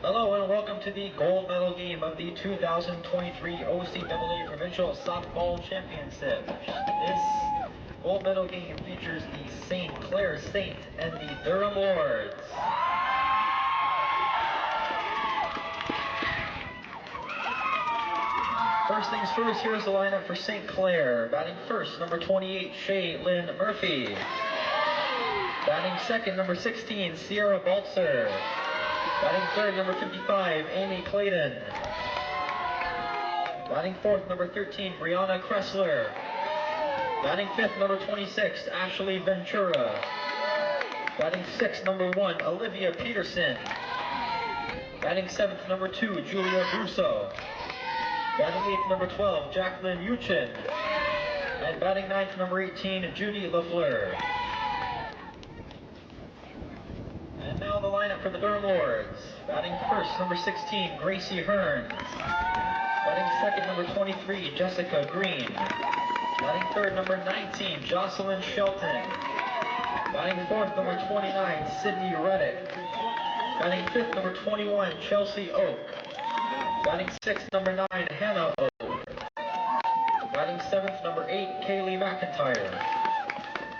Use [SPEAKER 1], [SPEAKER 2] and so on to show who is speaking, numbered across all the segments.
[SPEAKER 1] Hello and welcome to the gold medal game of the 2023 OCAA Provincial Softball Championship. This gold medal game features the St. Clair Saint and the Durham Lords. First things first, here's the lineup for St. Clair. Batting first, number 28, Shaylin Murphy. Batting second, number 16, Sierra Baltzer. Batting third, number 55, Amy Clayton. Batting fourth, number 13, Brianna Kressler. Batting fifth, number 26, Ashley Ventura. Batting sixth, number 1, Olivia Peterson. Batting seventh, number 2, Julia Russo. Batting eighth, number 12, Jacqueline Uchin. And batting ninth, number 18, Judy LaFleur. And now the lineup for the Durham Lords. Batting first, number 16, Gracie Hearns. Batting second, number 23, Jessica Green. Batting third, number 19, Jocelyn Shelton. Batting fourth, number 29, Sydney Reddick. Batting fifth, number 21, Chelsea Oak. Batting sixth, number 9, Hannah Oak. Batting seventh, number 8, Kaylee McIntyre.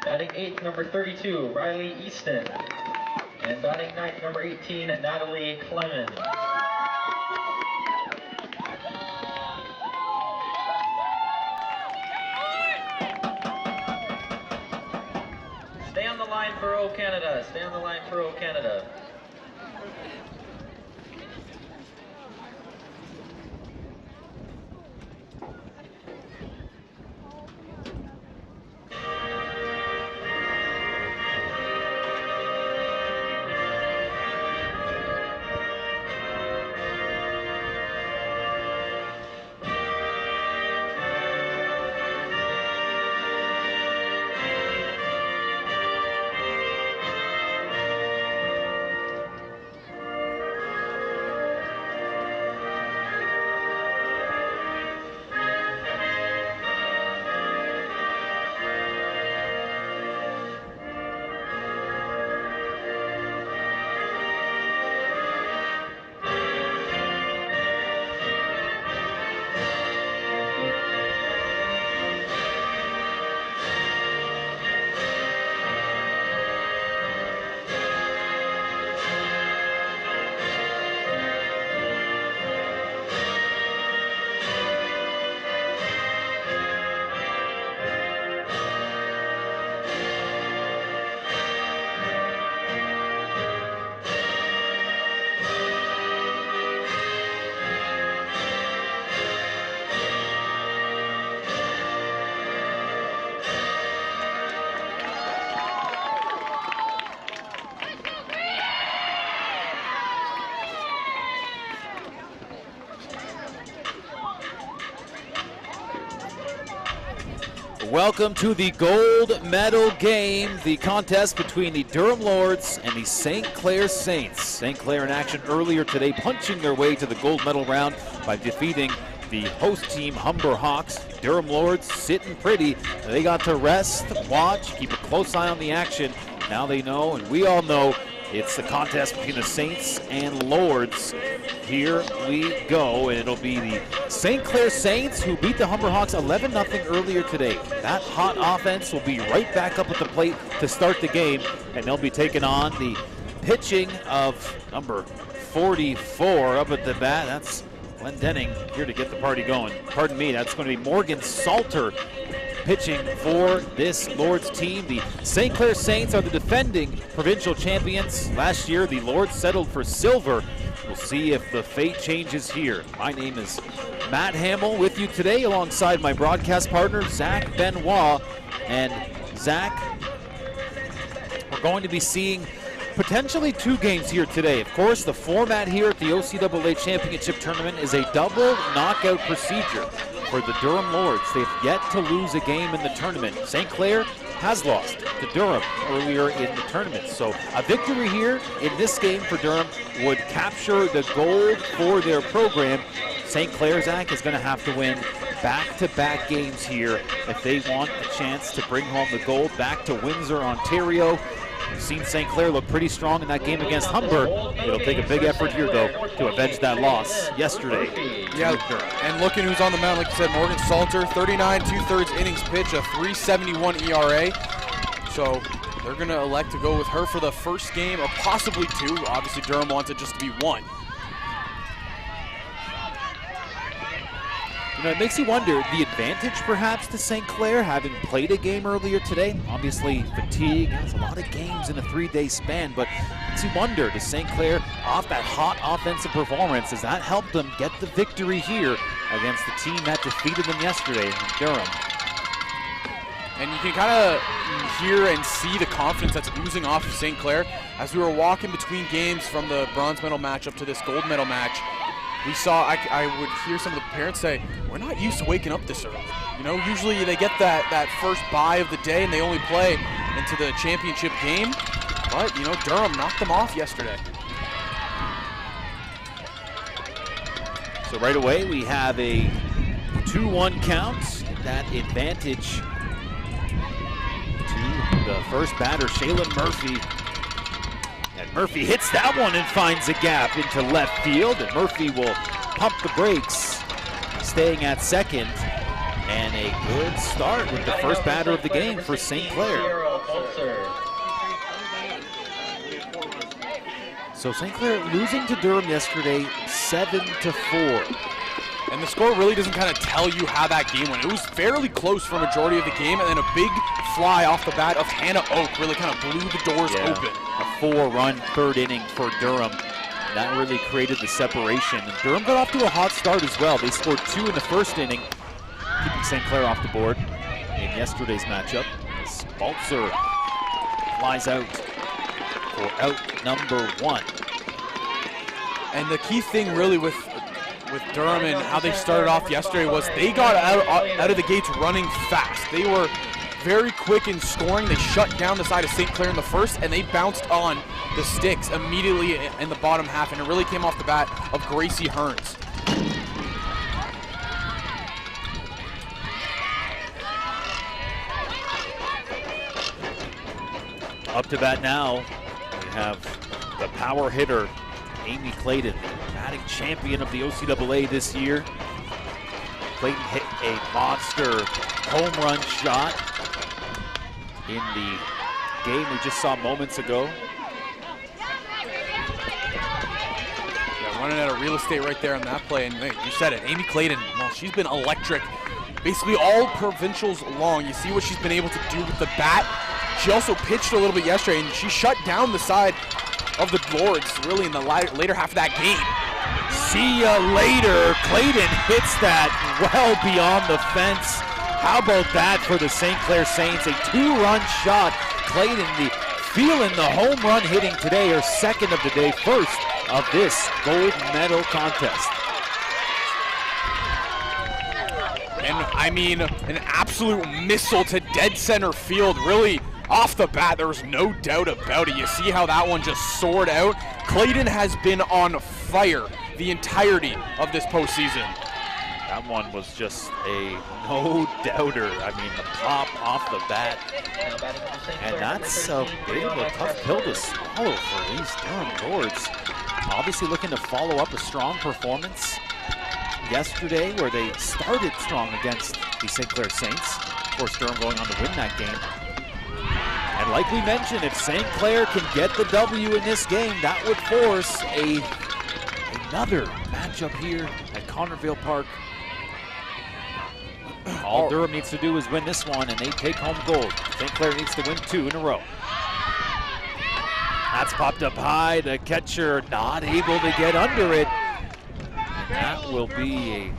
[SPEAKER 1] Batting eighth, number 32, Riley Easton. And batting ninth, number 18, Natalie Clemens. Stay on the line for O Canada. Stay on the line for O Canada.
[SPEAKER 2] Welcome to the gold medal game, the contest between the Durham Lords and the St. Clair Saints. St. Clair in action earlier today, punching their way to the gold medal round by defeating the host team Humber Hawks. Durham Lords sitting pretty. They got to rest, watch, keep a close eye on the action. Now they know, and we all know, It's the contest between the Saints and Lords. Here we go, and it'll be the St. Clair Saints who beat the Humber Hawks 11-0 earlier today. That hot offense will be right back up at the plate to start the game, and they'll be taking on the pitching of number 44 up at the bat. That's Glenn Denning here to get the party going. Pardon me, that's going to be Morgan Salter pitching for this Lords team. The St. Clair Saints are the defending provincial champions. Last year, the Lords settled for silver. We'll see if the fate changes here. My name is Matt Hamill with you today alongside my broadcast partner, Zach Benoit. And Zach, we're going to be seeing potentially two games here today. Of course, the format here at the OCAA Championship Tournament is a double knockout procedure for the Durham Lords. They've yet to lose a game in the tournament. St. Clair has lost to Durham earlier in the tournament. So a victory here in this game for Durham would capture the gold for their program. St. Clair, Zach, is going to have to win back-to-back games here if they want a chance to bring home the gold back to Windsor, Ontario. We've seen St. Clair look pretty strong in that game against Humber. It'll take a big effort here, though, to avenge that loss yesterday.
[SPEAKER 3] Yeah, and looking who's on the mound, like you said, Morgan Salter, 39 2/3 innings pitch, a 3.71 ERA. So they're going to elect to go with her for the first game, or possibly two. Obviously, Durham wants it just to be one.
[SPEAKER 2] You know, it makes you wonder, the advantage perhaps to St. Clair having played a game earlier today. Obviously, fatigue, there's a lot of games in a 3-day span, but it makes you wonder, does St. Clair, off that hot offensive performance, does that help them get the victory here against the team that defeated them yesterday in Durham?
[SPEAKER 3] And you can kind of hear and see the confidence that's oozing off of St. Clair. As we were walking between games from the bronze medal match up to this gold medal match, we saw, I would hear some of the parents say, we're not used to waking up this early. You know, usually they get that first bye of the day and they only play into the championship game. But, you know, Durham knocked them off yesterday.
[SPEAKER 2] So right away we have a 2-1 count. That advantage to the first batter, Shaylin Murphy. And Murphy hits that one and finds a gap into left field, and Murphy will pump the brakes, staying at second. And a good start with the first batter of the game for St. Clair. So St. Clair losing to Durham yesterday, 7-4.
[SPEAKER 3] And the score really doesn't kind of tell you how that game went. It was fairly close for a majority of the game, and then a big fly off the bat of Hannah Oak really kind of blew the doors open.
[SPEAKER 2] A 4-run third inning for Durham. That really created the separation. And Durham got off to a hot start as well. They scored 2 in the first inning, keeping St. Clair off the board in yesterday's matchup. Baltzer flies out for out number 1.
[SPEAKER 3] And the key thing really with Durham and how they started off yesterday was they got out of the gates running fast. They were very quick in scoring. They shut down the side of St. Clair in the first, and they bounced on the sticks immediately in the bottom half, and it really came off the bat of Gracie Hearns.
[SPEAKER 2] Up to bat now, we have the power hitter, Amy Clayton, batting champion of the OCAA this year. Clayton hit a monster home run shot in the game we just saw moments ago.
[SPEAKER 3] Yeah, running out of real estate right there on that play, and hey, you said it, Amy Clayton, well, she's been electric basically all provincials long. You see what she's been able to do with the bat. She also pitched a little bit yesterday, and she shut down the side of the Lords really in the later half of that game.
[SPEAKER 2] See ya later. Clayton hits that well beyond the fence. How about that for the St. Clair Saints? A 2-run shot. Clayton feeling the home run hitting today, her second of the day, first of this gold medal contest.
[SPEAKER 3] And I mean, an absolute missile to dead center field. Really, off the bat, there was no doubt about it. You see how that one just soared out? Clayton has been on fire the entirety of this postseason.
[SPEAKER 2] That one was just a no-doubter. I mean, the pop off the bat. And that's a bit of a tough pill to swallow for these Durham Lords. Obviously looking to follow up a strong performance yesterday where they started strong against the St. Clair Saints. Of course, Durham going on to win that game. And like we mentioned, if St. Clair can get the W in this game, that would force another matchup here at Connorvale Park. All Durham needs to do is win this one, and they take home gold. St. Clair needs to win 2 in a row. That's popped up high. The catcher not able to get under it. And that will be a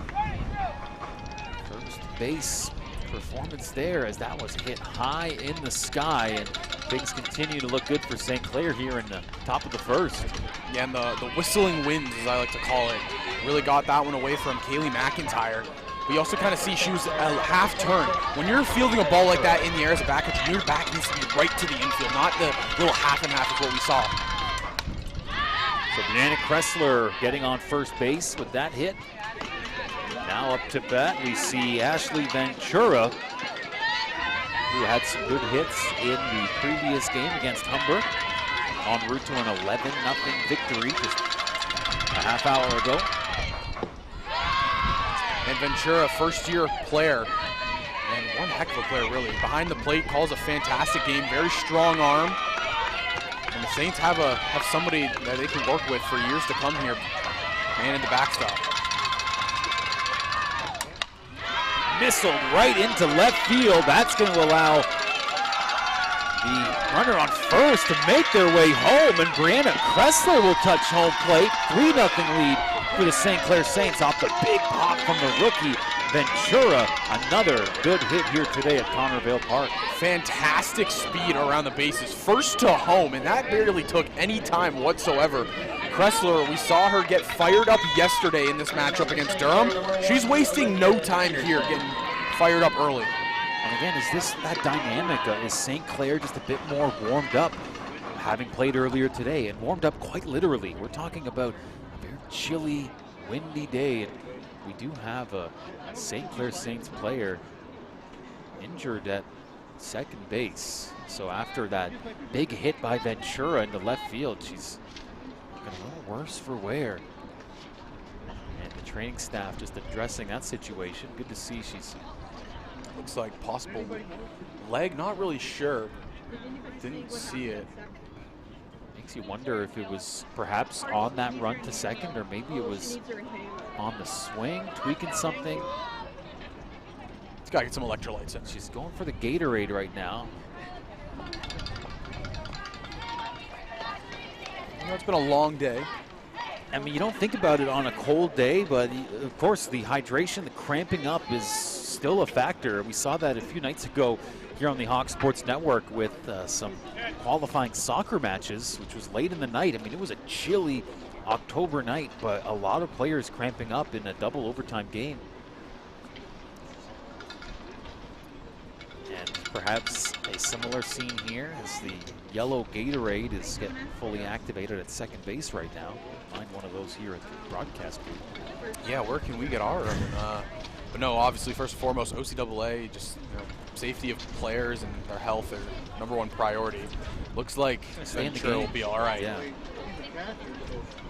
[SPEAKER 2] first base performance there, as that was hit high in the sky, and things continue to look good for St. Clair here in the top of the first.
[SPEAKER 3] Yeah, and the whistling winds, as I like to call it, really got that one away from Kaylee McIntyre. We also kind of see she was a half turn. When you're fielding a ball like that in the air as a back catcher, your back needs to be right to the infield, not the little half and half is what we saw.
[SPEAKER 2] So Brianna Kressler getting on first base with that hit. Now up to bat, we see Ashley Ventura, who had some good hits in the previous game against Humber, en route to an 11-0 victory just a half hour ago.
[SPEAKER 3] And Ventura, first-year player, and one heck of a player, really. Behind the plate, calls a fantastic game, very strong arm. And the Saints have somebody that they can work with for years to come here, man in the backstop.
[SPEAKER 2] Missiled right into left field. That's going to allow the runner on first to make their way home, and Brianna Kressler will touch home plate. 3-0 lead for the St. Clair Saints off the big pop from the rookie Ventura. Another good hit here today at Connorvale Park.
[SPEAKER 3] Fantastic speed around the bases, first to home, and that barely took any time whatsoever. Kressler, we saw her get fired up yesterday in this matchup against Durham. She's wasting no time here, getting fired up early.
[SPEAKER 2] And again, is this that dynamic? Is St. Clair just a bit more warmed up, having played earlier today, and warmed up quite literally? We're talking about a very chilly, windy day, and we do have a St. Clair Saints player injured at second base. So after that big hit by Ventura into left field, she's looking a little worse for wear. And the training staff just addressing that situation. Good to see she's...
[SPEAKER 3] Looks like possible leg, not really sure. Didn't see it.
[SPEAKER 2] Makes you wonder if it was perhaps on that run to second, or maybe it was on the swing, tweaking something.
[SPEAKER 3] It's got to get some electrolytes in.
[SPEAKER 2] She's going for the Gatorade right now.
[SPEAKER 3] You know, it's been a long day.
[SPEAKER 2] I mean, you don't think about it on a cold day, but of course the hydration, the cramping up is still a factor. We saw that a few nights ago here on the Hawk Sports Network with some qualifying soccer matches, which was late in the night. I mean, it was a chilly October night, but a lot of players cramping up in a double overtime game. And perhaps a similar scene here as the yellow Gatorade is getting fully activated at second base right now. Find one of those here at the broadcast booth.
[SPEAKER 3] Yeah, where can we get our own? But no, obviously, first and foremost, OCAA, just safety of players and their health are #1 priority. Looks like Ventura will be all right.
[SPEAKER 2] Yeah.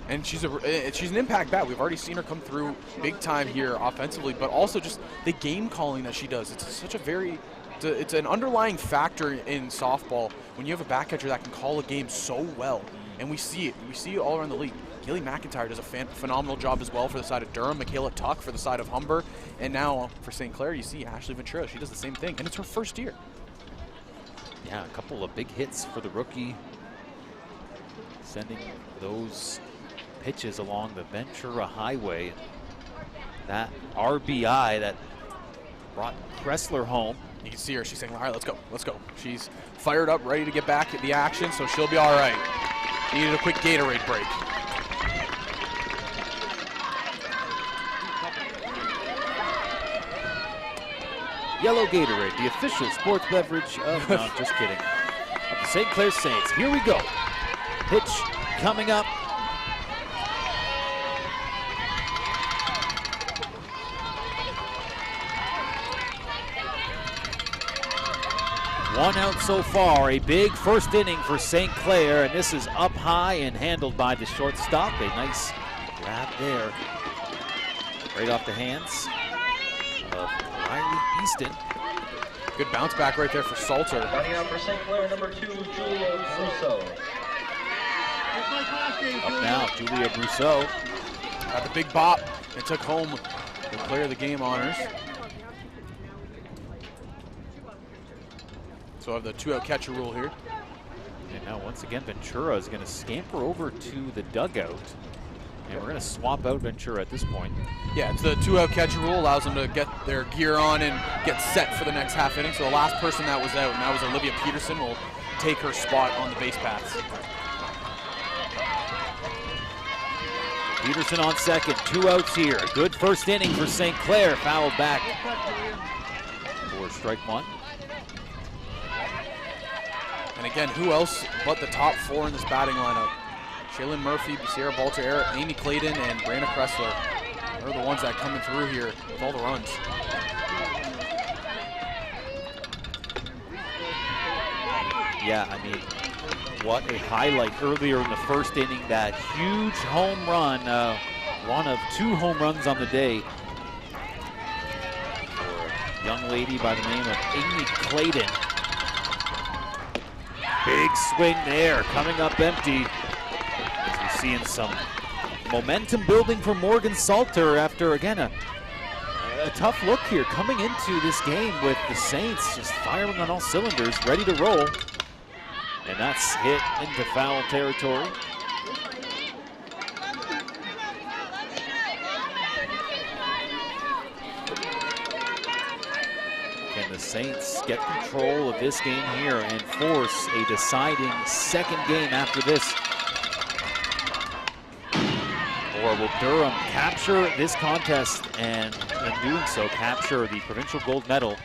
[SPEAKER 3] And she's an impact bat. We've already seen her come through big time here offensively, but also just the game calling that she does. It's such a very, it's an underlying factor in softball when you have a back catcher that can call a game so well. And we see it. We see it all around the league. Kaylee McIntyre does a phenomenal job as well for the side of Durham. Michaela Tuck for the side of Humber. And now for St. Clair, you see Ashley Ventura. She does the same thing, and it's her first year.
[SPEAKER 2] Yeah, a couple of big hits for the rookie. Sending those pitches along the Ventura Highway. That RBI that brought Kressler home.
[SPEAKER 3] You can see her. She's saying, all right, let's go. Let's go. She's fired up, ready to get back at the action, so she'll be all right. Needed a quick Gatorade break.
[SPEAKER 2] Yellow Gatorade, the official sports beverage of, no, just kidding, of the St. Clair Saints. Here we go. Pitch coming up. 1 out so far. A big first inning for St. Clair, and this is up high and handled by the shortstop. A nice grab there, right off the hands of Riley Easton.
[SPEAKER 3] Good bounce back right there for Salter.
[SPEAKER 1] Running out for St. Clair, number 2, Julia Russo.
[SPEAKER 2] Up now, Julia Brousseau.
[SPEAKER 3] Got the big bop and took home the player of the game honors. So I have the 2-out catcher rule here.
[SPEAKER 2] And now once again, Ventura is going to scamper over to the dugout. And we're going to swap out Ventura at this point.
[SPEAKER 3] Yeah, it's the 2-out catcher rule, allows them to get their gear on and get set for the next half inning. So the last person that was out, and that was Olivia Peterson, will take her spot on the base paths.
[SPEAKER 2] Peterson on second, 2 outs here. Good first inning for St. Clair, fouled back for strike 1.
[SPEAKER 3] And again, who else but the top 4 in this batting lineup? Shaylin Murphy, Sarah Balter, Amy Clayton, and Brianna Kressler. They're the ones that are coming through here with all the runs.
[SPEAKER 2] Yeah, I mean, what a highlight earlier in the first inning. That huge home run, one of 2 home runs on the day for a young lady by the name of Amy Clayton. Big swing there, coming up empty. As we're seeing some momentum building for Morgan Salter after, again, a tough look here coming into this game with the Saints just firing on all cylinders, ready to roll. And that's hit into foul territory. Can the Saints get control of this game here and force a deciding second game after this? Or will Durham capture this contest and in doing so capture the provincial gold medal,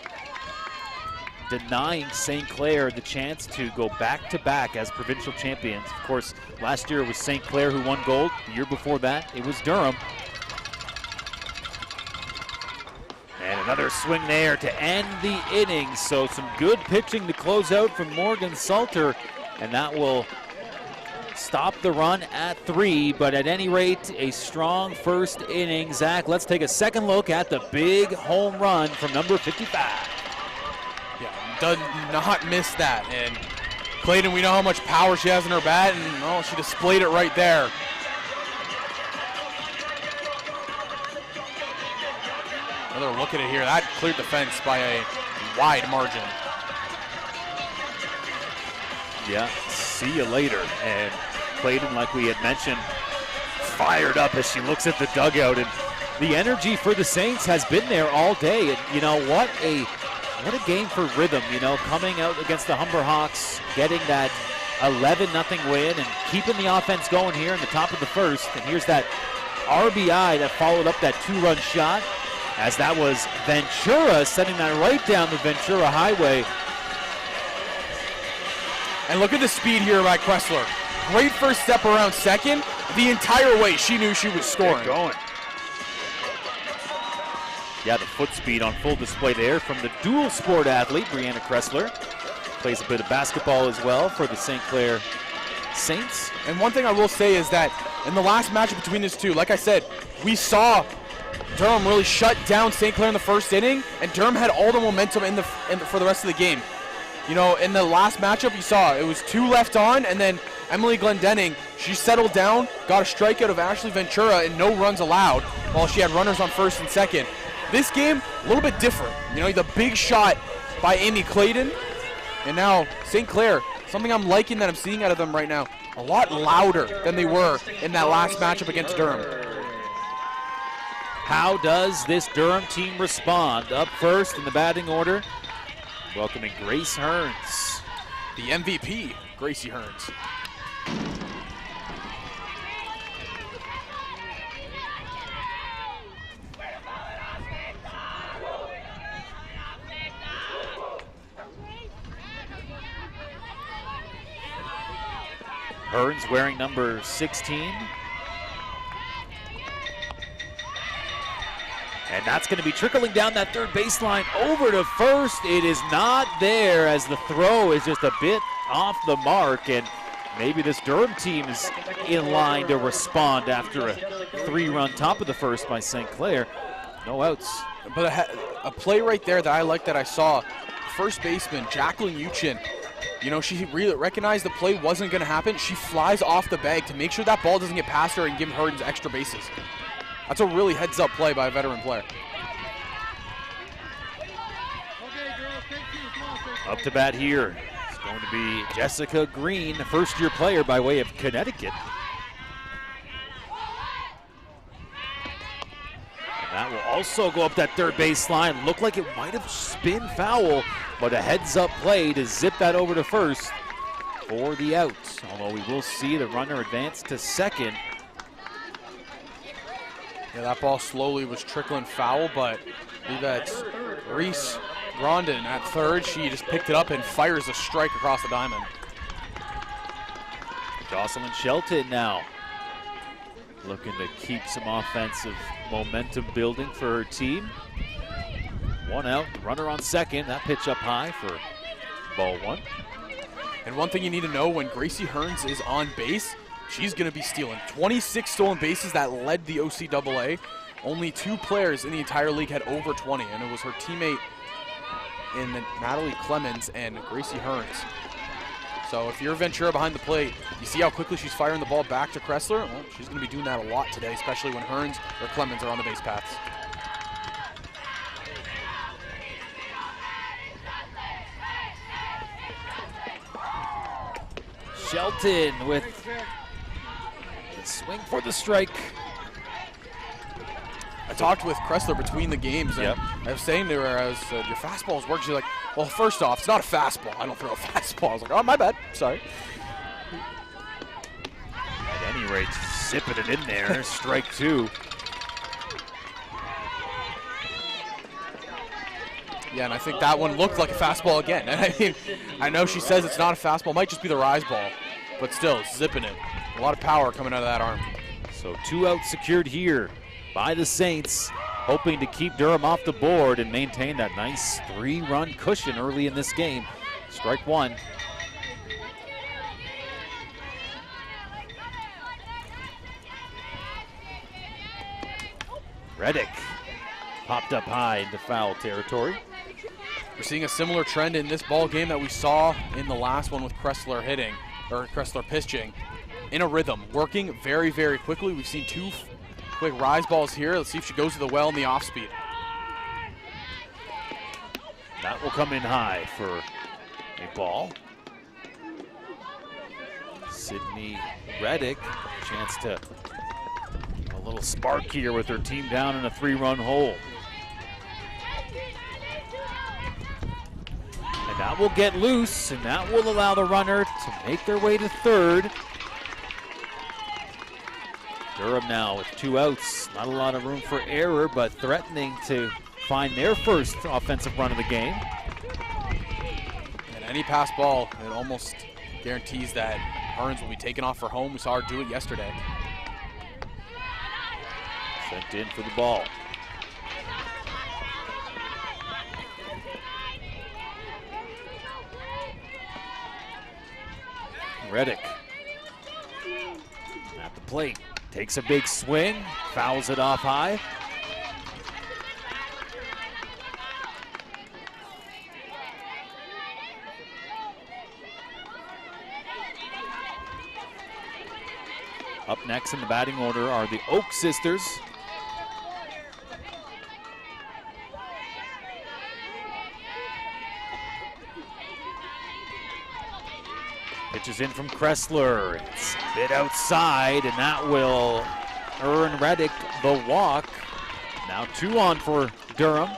[SPEAKER 2] denying St. Clair the chance to go back-to-back as provincial champions? Of course, last year it was St. Clair who won gold. The year before that, it was Durham. And another swing there to end the inning. So some good pitching to close out from Morgan Salter, and that will stop the run at 3. But at any rate, a strong first inning. Zach, let's take a second look at the big home run from number 55.
[SPEAKER 3] Yeah, does not miss that. And Clayton, we know how much power she has in her bat, and oh, she displayed it right there. Another look at it here. That cleared the fence by a wide margin.
[SPEAKER 2] Yeah, see you later. And Clayton, like we had mentioned, fired up as she looks at the dugout. And the energy for the Saints has been there all day. And you know, what a game for rhythm, you know, coming out against the Humber Hawks, getting that 11-0 win and keeping the offense going here in the top of the first. And here's that RBI that followed up that 2-run shot, as that was Ventura sending that right down the Ventura Highway.
[SPEAKER 3] And look at the speed here by Kressler. Great first step around second. The entire way she knew she was scoring.
[SPEAKER 2] Get going. Yeah, the foot speed on full display there from the dual sport athlete, Brianna Kressler. Plays a bit of basketball as well for the St. Clair Saints.
[SPEAKER 3] And one thing I will say is that in the last matchup between these two, like I said, we saw Durham really shut down St. Clair in the first inning, and Durham had all the momentum for the rest of the game. You know, in the last matchup, you saw it was 2 left on, and then Emily Glendenning, she settled down, got a strikeout of Ashley Ventura, and no runs allowed, while she had runners on first and second. This game, a little bit different. You know, the big shot by Amy Clayton, and now St. Clair, something I'm liking that I'm seeing out of them right now, a lot louder than they were in that last matchup against Durham.
[SPEAKER 2] How does this Durham team respond? Up first in the batting order, welcoming Grace Hearns.
[SPEAKER 3] The MVP, Gracie Hearns.
[SPEAKER 2] Hearns wearing number 16. And that's going to be trickling down that third baseline over to first. It is not there as the throw is just a bit off the mark, and maybe this Durham team is in line to respond after a 3-run top of the first by St. Clair. No outs.
[SPEAKER 3] But a play right there that I like that I saw, first baseman Jacqueline Uchin, you know, she really recognized the play wasn't going to happen. She flies off the bag to make sure that ball doesn't get past her and give her extra bases. That's a really heads-up play by a veteran player.
[SPEAKER 2] Up to bat here. It's going to be Jessica Green, a first-year player by way of Connecticut. And that will also go up that third baseline. Looked like it might have spin foul, but a heads-up play to zip that over to first for the out. Although we will see the runner advance to second.
[SPEAKER 3] Yeah, that ball slowly was trickling foul, but I believe that's Reese Grondin at third. She just picked it up and fires a strike across the diamond.
[SPEAKER 2] Jocelyn Shelton now looking to keep some offensive momentum building for her team. One out, runner on second. That pitch up high for ball one.
[SPEAKER 3] And one thing you need to know, when Gracie Hearns is on base, she's going to be stealing. 26 stolen bases that led the OCAA. Only 2 players in the entire league had over 20, and it was her teammate in Natalie Clemens and Gracie Hearns. So if you're Ventura behind the plate, you see how quickly she's firing the ball back to Kressler? Well, she's going to be doing that a lot today, especially when Hearns or Clemens are on the base paths.
[SPEAKER 2] Shelton with the swing for the strike.
[SPEAKER 3] I talked with Kressler between the games, and
[SPEAKER 2] yep.
[SPEAKER 3] I was saying to her, your fastball's working. She's like, well, first off, it's not a fastball. I don't throw a fastball. I was like, oh, my bad. Sorry.
[SPEAKER 2] At any rate, zipping it in there. Strike 2.
[SPEAKER 3] Yeah, and I think that one looked like a fastball again. And I mean, I know she says it's not a fastball. It might just be the rise ball, but still, zipping it. A lot of power coming out of that arm.
[SPEAKER 2] So 2 outs secured here by the Saints, hoping to keep Durham off the board and maintain that nice 3-run cushion early in this game. Strike 1. Reddick popped up high into foul territory.
[SPEAKER 3] We're seeing a similar trend in this ball game that we saw in the last one with Kressler hitting, or Kressler pitching, in a rhythm, working very, very quickly. We've seen 2 quick rise balls here. Let's see if she goes to the well in the off speed.
[SPEAKER 2] That will come in high for a ball. Sydney Reddick, chance to a little spark here with her team down in a 3-run hole. And that will get loose, and that will allow the runner to make their way to third. Durham now with 2 outs. Not a lot of room for error, but threatening to find their first offensive run of the game.
[SPEAKER 3] And any pass ball, it almost guarantees that Hearns will be taken off for home. We saw her do it yesterday.
[SPEAKER 2] Sent in for the ball. Reddick at the plate. Takes a big swing, fouls it off high. Up next in the batting order are the Oak sisters. Pitches in from Kressler. It's a bit outside, and that will earn Reddick the walk. Now 2 on for Durham.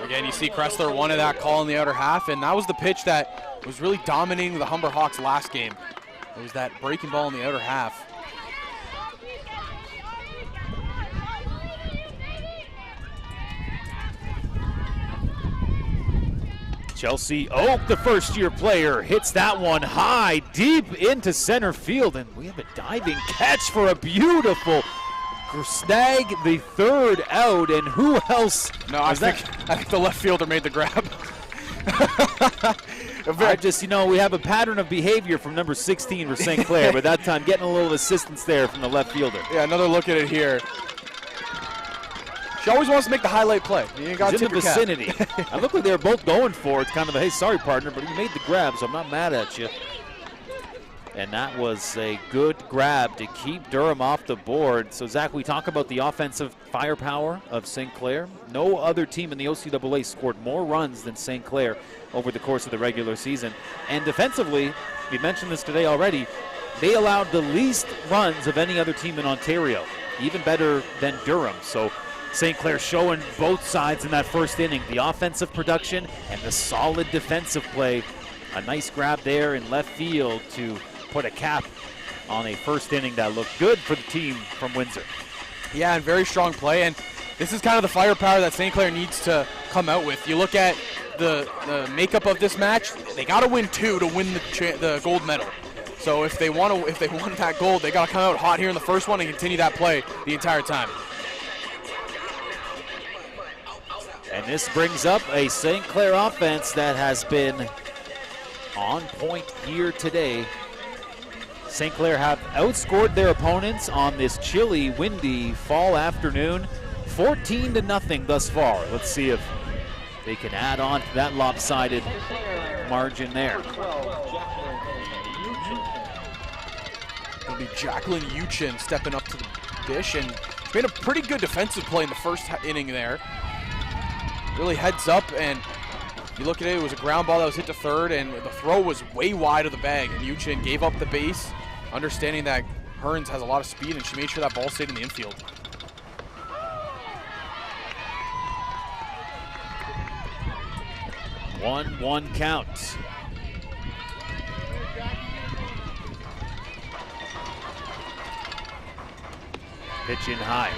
[SPEAKER 3] Again, you see Kressler wanted that call in the outer half, and that was the pitch that was really dominating the Humber Hawks last game. It was that breaking ball in the outer half.
[SPEAKER 2] Chelsea Oak, the first-year player, hits that one high, deep into center field, and we have a diving catch for a beautiful snag the third out, and who else?
[SPEAKER 3] No, I think the left fielder made the grab.
[SPEAKER 2] We have a pattern of behavior from number 16 for St. Clair, but that time getting a little assistance there from the left fielder.
[SPEAKER 3] Yeah, another look at it here. She always wants to make the highlight play. You got
[SPEAKER 2] in the vicinity. I look like they were both going for it. It's kind of a, hey, sorry, partner, but you made the grab, so I'm not mad at you. And that was a good grab to keep Durham off the board. So, Zach, we talk about the offensive firepower of St. Clair. No other team in the OCAA scored more runs than St. Clair over the course of the regular season. And defensively, we mentioned this today already, they allowed the least runs of any other team in Ontario, even better than Durham. So St. Clair showing both sides in that first inning, the offensive production and the solid defensive play. A nice grab there in left field to put a cap on a first inning that looked good for the team from Windsor.
[SPEAKER 3] Yeah, and very strong play, and this is kind of the firepower that St. Clair needs to come out with. You look at the makeup of this match, they got to win 2 to win the gold medal. So if they want that gold, they got to come out hot here in the first one and continue that play the entire time.
[SPEAKER 2] And this brings up a St. Clair offense that has been on point here today. St. Clair have outscored their opponents on this chilly, windy fall afternoon, 14-0 thus far. Let's see if they can add on to that lopsided margin there.
[SPEAKER 3] It'll be Jacqueline Uchin stepping up to the dish and made a pretty good defensive play in the first inning there. Really heads up, and you look at it, it was a ground ball that was hit to third, and the throw was way wide of the bag, and Uchin gave up the base, understanding that Hearns has a lot of speed, and she made sure that ball stayed in the infield.
[SPEAKER 2] One count. Pitch in high.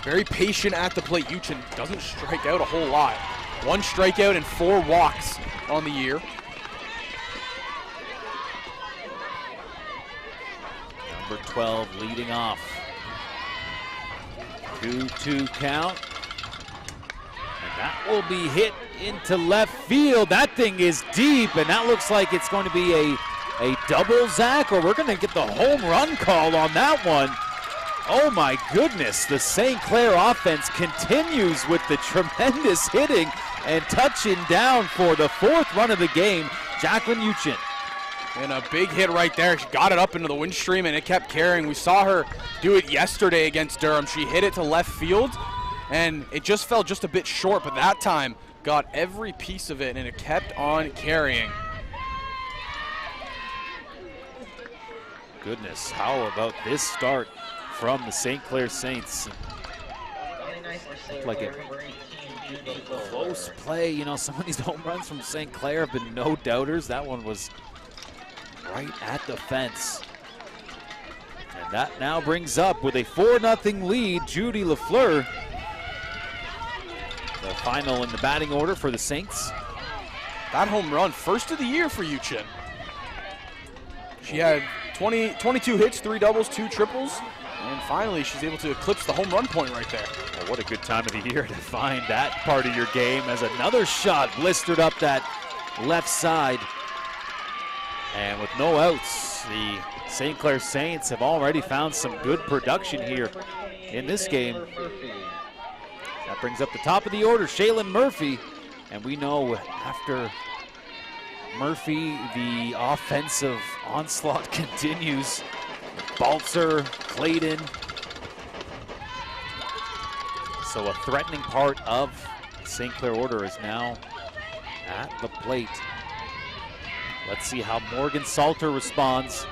[SPEAKER 3] Very patient at the plate. Uchin doesn't strike out a whole lot. 1 strikeout and 4 walks on the year.
[SPEAKER 2] Number 12 leading off. 2-2 count. And that will be hit into left field. That thing is deep, and that looks like it's going to be a double, Zach, or we're going to get the home run call on that one. Oh my goodness, the St. Clair offense continues with the tremendous hitting and touching down for the 4th run of the game, Jacqueline Uchin.
[SPEAKER 3] And a big hit right there. She got it up into the wind stream and it kept carrying. We saw her do it yesterday against Durham. She hit it to left field and it just fell just a bit short, but that time got every piece of it and it kept on carrying.
[SPEAKER 2] Goodness, how about this start from the St. Clair Saints? Looked like a close play. You know, some of these home runs from St. Clair have been no doubters. That one was right at the fence. And that now brings up with a 4-0 lead, Judy Lafleur. The final in the batting order for the Saints.
[SPEAKER 3] That home run, first of the year for Uchin. She had 22 hits, 3 doubles, 2 triples. And finally, she's able to eclipse the home run point right there.
[SPEAKER 2] Well, what a good time of the year to find that part of your game, as another shot blistered up that left side. And with no outs, the St. Clair Saints have already found some good production here in this game. That brings up the top of the order, Shaylin Murphy. And we know after Murphy, the offensive onslaught continues. Baltzer, Clayton. So a threatening part of St. Clair order is now at the plate. Let's see how Morgan Salter responds.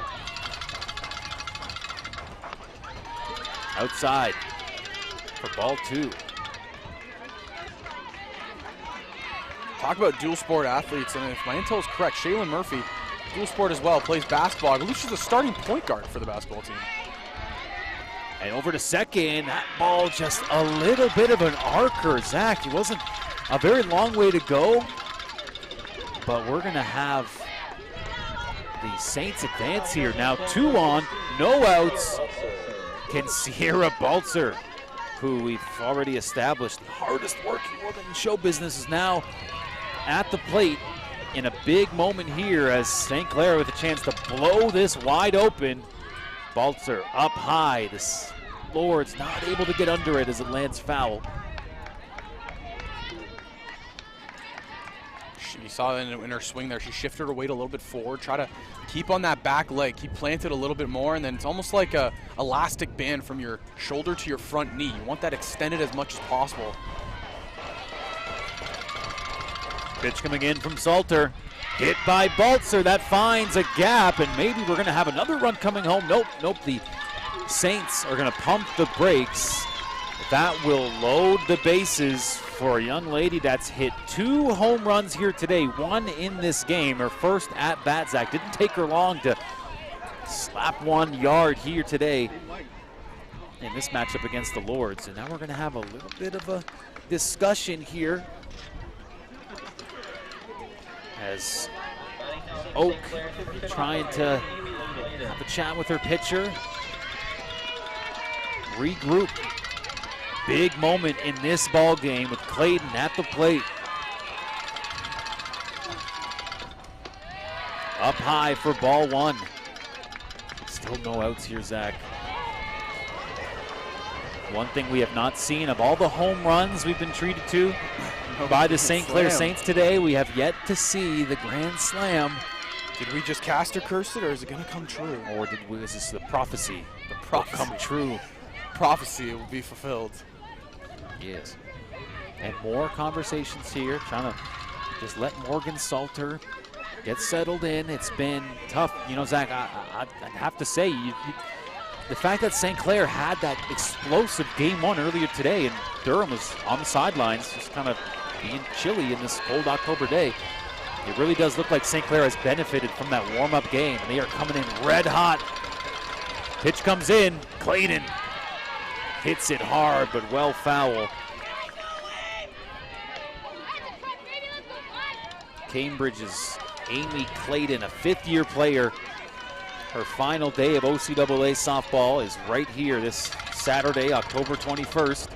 [SPEAKER 2] Outside for ball 2.
[SPEAKER 3] Talk about dual sport athletes, and if my intel is correct, Shaylin Murphy, dual sport as well, plays basketball. I believe she's a starting point guard for the basketball team.
[SPEAKER 2] And over to second, that ball just a little bit of an arcer, Zach. It wasn't a very long way to go. but we're going to have the Saints advance here. Now 2 on, no outs. Can Sierra Baltzer, who we've already established, the hardest working woman in show business, is now at the plate in a big moment here as St. Clair with a chance to blow this wide open. Baltzer up high. This Lord's not able to get under it as it lands foul.
[SPEAKER 3] You saw in her swing there, she shifted her weight a little bit forward, try to keep on that back leg, keep planted a little bit more, and then it's almost like a elastic band from your shoulder to your front knee. You want that extended as much as possible.
[SPEAKER 2] Pitch coming in from Salter. Hit by Baltzer. That finds a gap, and maybe we're going to have another run coming home. Nope. The Saints are going to pump the brakes. That will load the bases for a young lady that's hit 2 home runs here today, 1 in this game. Her first at bat, Zach. Didn't take her long to slap 1 yard here today in this matchup against the Lords. And now we're going to have a little bit of a discussion here as Oak trying to have a chat with her pitcher. Regroup. Big moment in this ball game with Clayton at the plate. Up high for ball 1. Still no outs here, Zach. One thing we have not seen of all the home runs we've been treated to by the St. Clair Saints today, we have yet to see the grand slam.
[SPEAKER 3] Did we just cast or curse it, or is it going to come true?
[SPEAKER 2] Or is this the prophecy?
[SPEAKER 3] The prophecy.
[SPEAKER 2] Will come true.
[SPEAKER 3] Prophecy will be fulfilled.
[SPEAKER 2] Yes. And more conversations here, trying to just let Morgan Salter get settled in. It's been tough. You know, Zach, I have to say, the fact that St. Clair had that explosive game 1 earlier today and Durham was on the sidelines, just kind of being chilly in this cold October day, it really does look like St. Clair has benefited from that warm-up game. They are coming in red hot. Pitch comes in, Clayton hits it hard, but well foul. Cambridge's Amy Clayton, a 5th-year player. Her final day of OCAA softball is right here this Saturday, October 21st.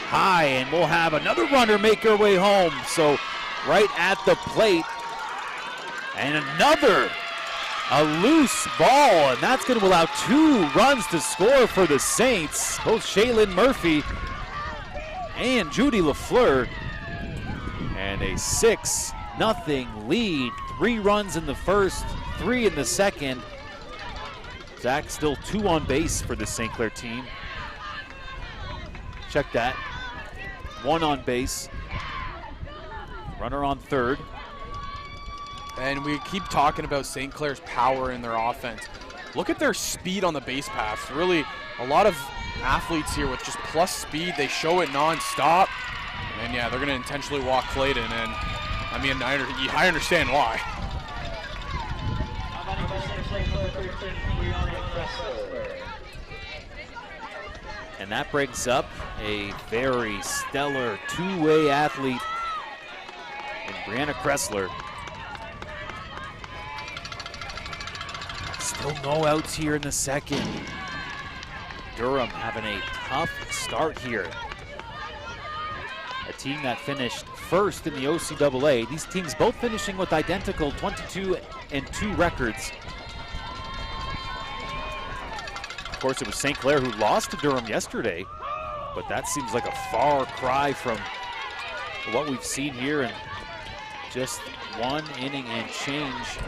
[SPEAKER 2] High, and we'll have another runner make her way home. So right at the plate, and a loose ball, and that's going to allow 2 runs to score for the Saints. Both Shaylin Murphy and Judy LaFleur. And a 6-0 lead. 3 runs in the first, 3 in the second. Zach still 2 on base for the St. Clair team. Check that. 1 on base. Runner on third.
[SPEAKER 3] And we keep talking about St. Clair's power in their offense. Look at their speed on the base paths. Really, a lot of athletes here with just plus speed. They show it nonstop. And yeah, they're going to intentionally walk Clayton. And I mean, I understand why.
[SPEAKER 2] And that brings up a very stellar 2-way athlete in Brianna Kressler. Still no outs here in the second. Durham having a tough start here. A team that finished first in the OCAA. These teams both finishing with identical 22-2 records. Of course, it was St. Clair who lost to Durham yesterday, but that seems like a far cry from what we've seen here in just 1 inning and change.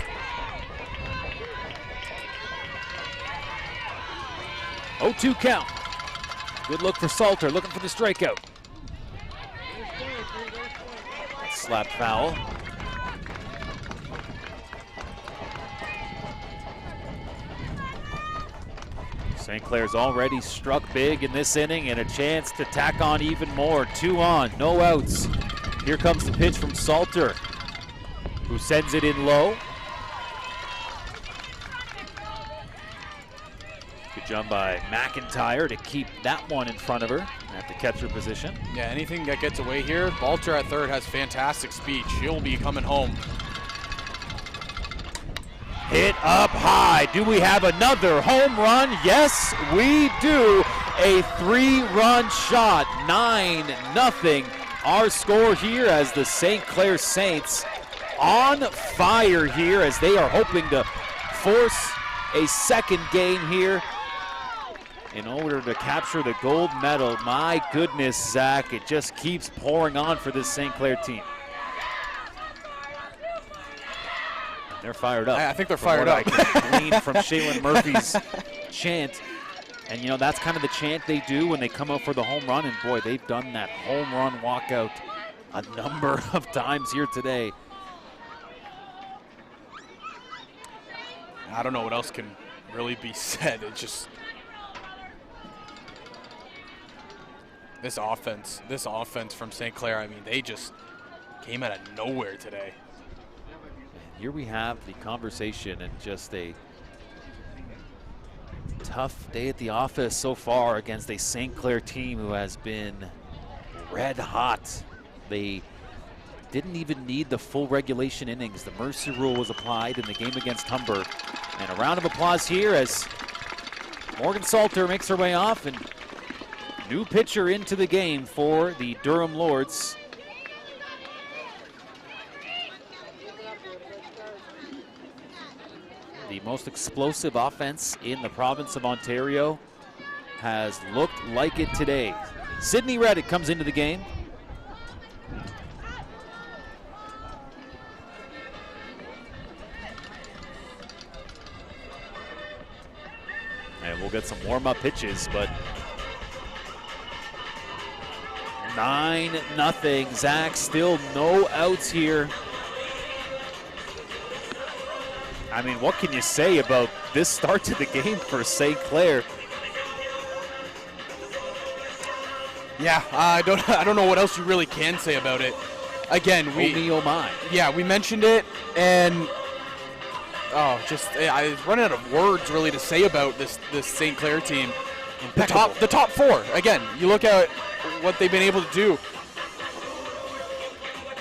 [SPEAKER 2] Oh, 2 count. Good look for Salter, looking for the strikeout. Slap foul. St. Clair's already struck big in this inning and a chance to tack on even more. 2 on, no outs. Here comes the pitch from Salter, who sends it in low. Good jump by McIntyre to keep that one in front of her at the catcher position.
[SPEAKER 3] Yeah, anything that gets away here, Balter at third has fantastic speed. She'll be coming home.
[SPEAKER 2] Hit up high. Do we have another home run? Yes, we do. A 3-run shot, 9-0. Our score here as the St. Clair Saints on fire here as they are hoping to force a second game here in order to capture the gold medal. My goodness, Zach, it just keeps pouring on for this St. Clair team. They're fired up.
[SPEAKER 3] I think they're fired up.
[SPEAKER 2] I can glean from Shaylin Murphy's chant. And, you know, that's kind of the chant they do when they come out for the home run. And, boy, they've done that home run walkout a number of times here today.
[SPEAKER 3] I don't know what else can really be said. It's just this offense from St. Clair, I mean, they just came out of nowhere today.
[SPEAKER 2] And here we have the conversation and just a tough day at the office so far against a St. Clair team who has been red hot. They didn't even need the full regulation innings. The mercy rule was applied in the game against Humber. And a round of applause here as Morgan Salter makes her way off, and new pitcher into the game for the Durham Lords. The most explosive offense in the province of Ontario has looked like it today. Sydney Reddick comes into the game. And we'll get some warm-up pitches, but 9-0. Zach, still no outs here. I mean, what can you say about this start to the game for St. Clair?
[SPEAKER 3] Yeah, I don't know what else you really can say about it. Again,
[SPEAKER 2] Oh my.
[SPEAKER 3] Yeah, we mentioned it, and I was running out of words really to say about this St. Clair team. The top four. Again, you look at what they've been able to do.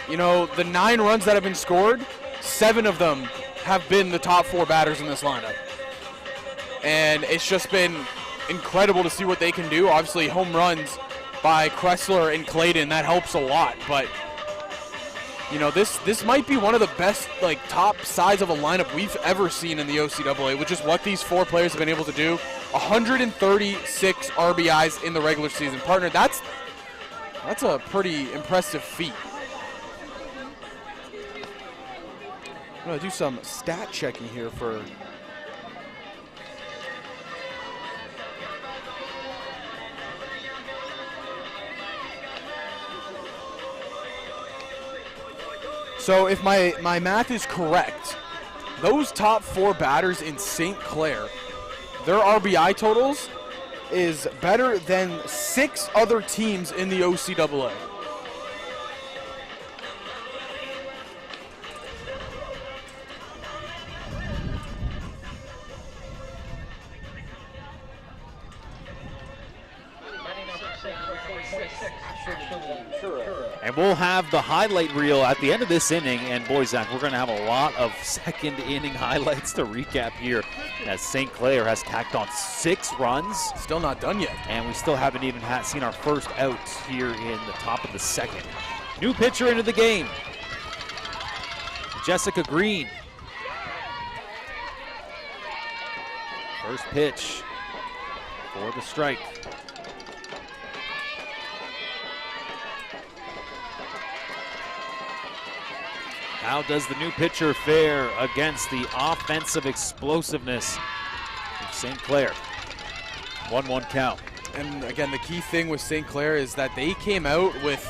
[SPEAKER 3] You know, the 9 runs that have been scored, 7 of them have been the top 4 batters in this lineup. And it's just been incredible to see what they can do. Obviously, home runs by Kressler and Clayton, that helps a lot. But, you know, this might be one of the best, like, top size of a lineup we've ever seen in the OCAA, which is what these 4 players have been able to do. 136 RBIs in the regular season. Partner, that's a pretty impressive feat. I'm going to do some stat checking here for... So if my math is correct, those top 4 batters in St. Clair, their RBI totals is better than 6 other teams in the OCAA.
[SPEAKER 2] And we'll have the highlight reel at the end of this inning. And boy, Zach, we're going to have a lot of second inning highlights to recap here as St. Clair has tacked on 6 runs.
[SPEAKER 3] Still not done yet.
[SPEAKER 2] And we still haven't even seen our first out here in the top of the second. New pitcher into the game, Jessica Green. First pitch for the strike. How does the new pitcher fare against the offensive explosiveness of St. Clair? 1-1 count.
[SPEAKER 3] And again, the key thing with St. Clair is that they came out with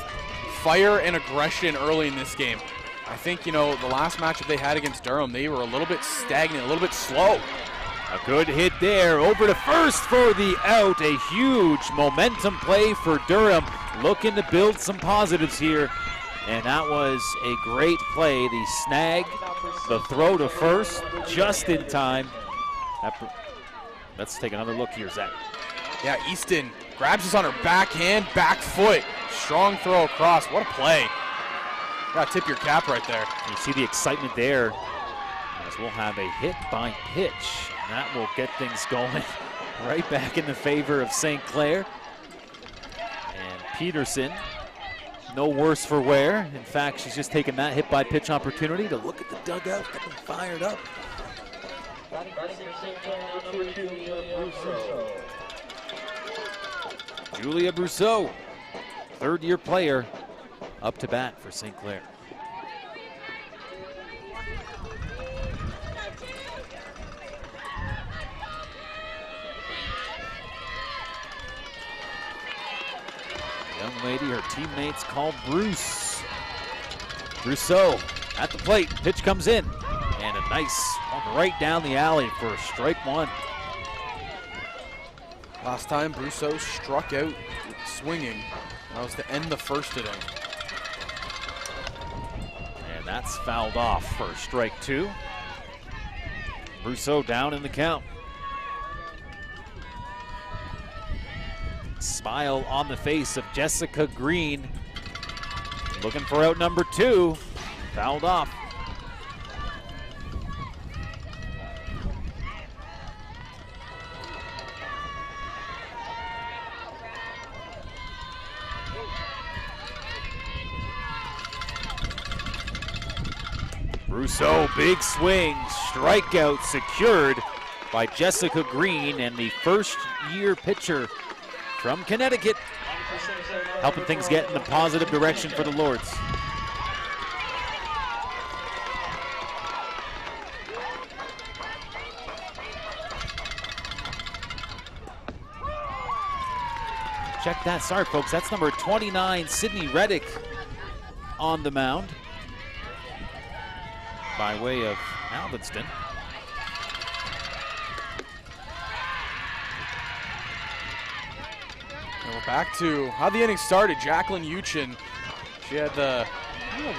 [SPEAKER 3] fire and aggression early in this game. I think, you know, the last matchup they had against Durham, they were a little bit stagnant, a little bit slow.
[SPEAKER 2] A good hit there, over to first for the out. A huge momentum play for Durham, looking to build some positives here. And that was a great play. The snag, the throw to first, just in time. Let's take another look here, Zach.
[SPEAKER 3] Yeah, Easton grabs this on her backhand, back foot. Strong throw across. What a play. Gotta tip your cap right there.
[SPEAKER 2] You see the excitement there as we'll have a hit by pitch. And that will get things going right back in the favor of St. Clair. And Peterson, no worse for wear. In fact, she's just taken that hit by pitch opportunity to look at the dugout, get them fired up. Julia Brousseau, third-year player, up to bat for St. Clair. Young lady, her teammates call Bruce. Brousseau at the plate, pitch comes in, and a nice one right down the alley for strike one.
[SPEAKER 3] Last time Brousseau struck out swinging. That was to end the first inning.
[SPEAKER 2] And that's fouled off for strike two. Brousseau down in the count. Smile on the face of Jessica Green. Looking for out number two. Fouled off. Brousseau, big swing, strikeout secured by Jessica Green, and the first-year pitcher from Connecticut, helping things get in the positive direction for the Lords. Check that, sorry folks, that's number 29, Sydney Reddick on the mound by way of Alvinston.
[SPEAKER 3] And we're back to how the inning started. Jacqueline Uchin, she had the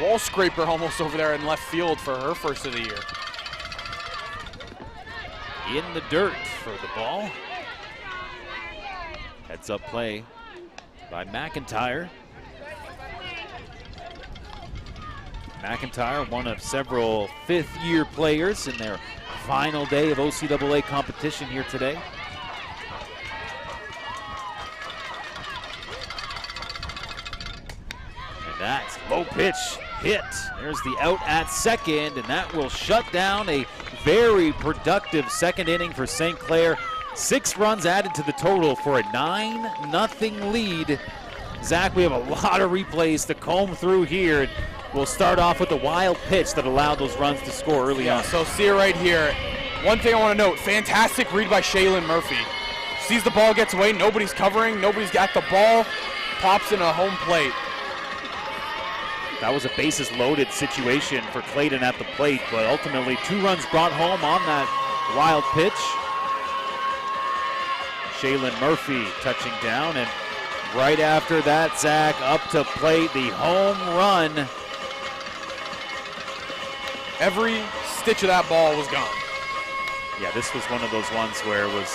[SPEAKER 3] wall scraper almost over there in left field for her first of the year.
[SPEAKER 2] In the dirt for the ball. Heads up play by McIntyre. McIntyre, one of several fifth-year players in their final day of OCAA competition here today. And that's low pitch hit. There's the out at second, and that will shut down a very productive second inning for St. Clair. 6 runs added to the total for a 9-0 lead. Zach, we have a lot of replays to comb through here. We'll start off with the wild pitch that allowed those runs to score early on.
[SPEAKER 3] So see it right here. One thing I want to note, fantastic read by Shaylin Murphy. Sees the ball, gets away, nobody's covering, nobody's got the ball, pops in a home plate.
[SPEAKER 2] That was a bases loaded situation for Clayton at the plate, but ultimately 2 runs brought home on that wild pitch. Shaylin Murphy touching down, and right after that, Zach, up to plate, the home run.
[SPEAKER 3] Every stitch of that ball was gone.
[SPEAKER 2] Yeah, this was one of those ones where it was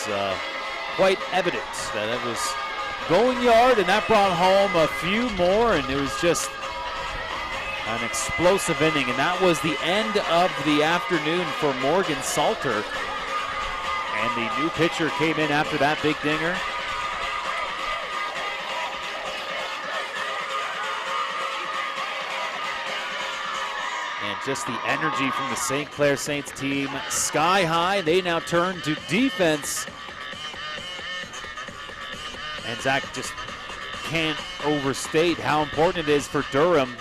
[SPEAKER 2] quite evident that it was going yard, and that brought home a few more, and it was just an explosive inning, and that was the end of the afternoon for Morgan Salter. And the new pitcher came in after that big dinger. And just the energy from the St. Clair Saints team, sky high. They now turn to defense. And Zach just can't overstate how important it is for Durham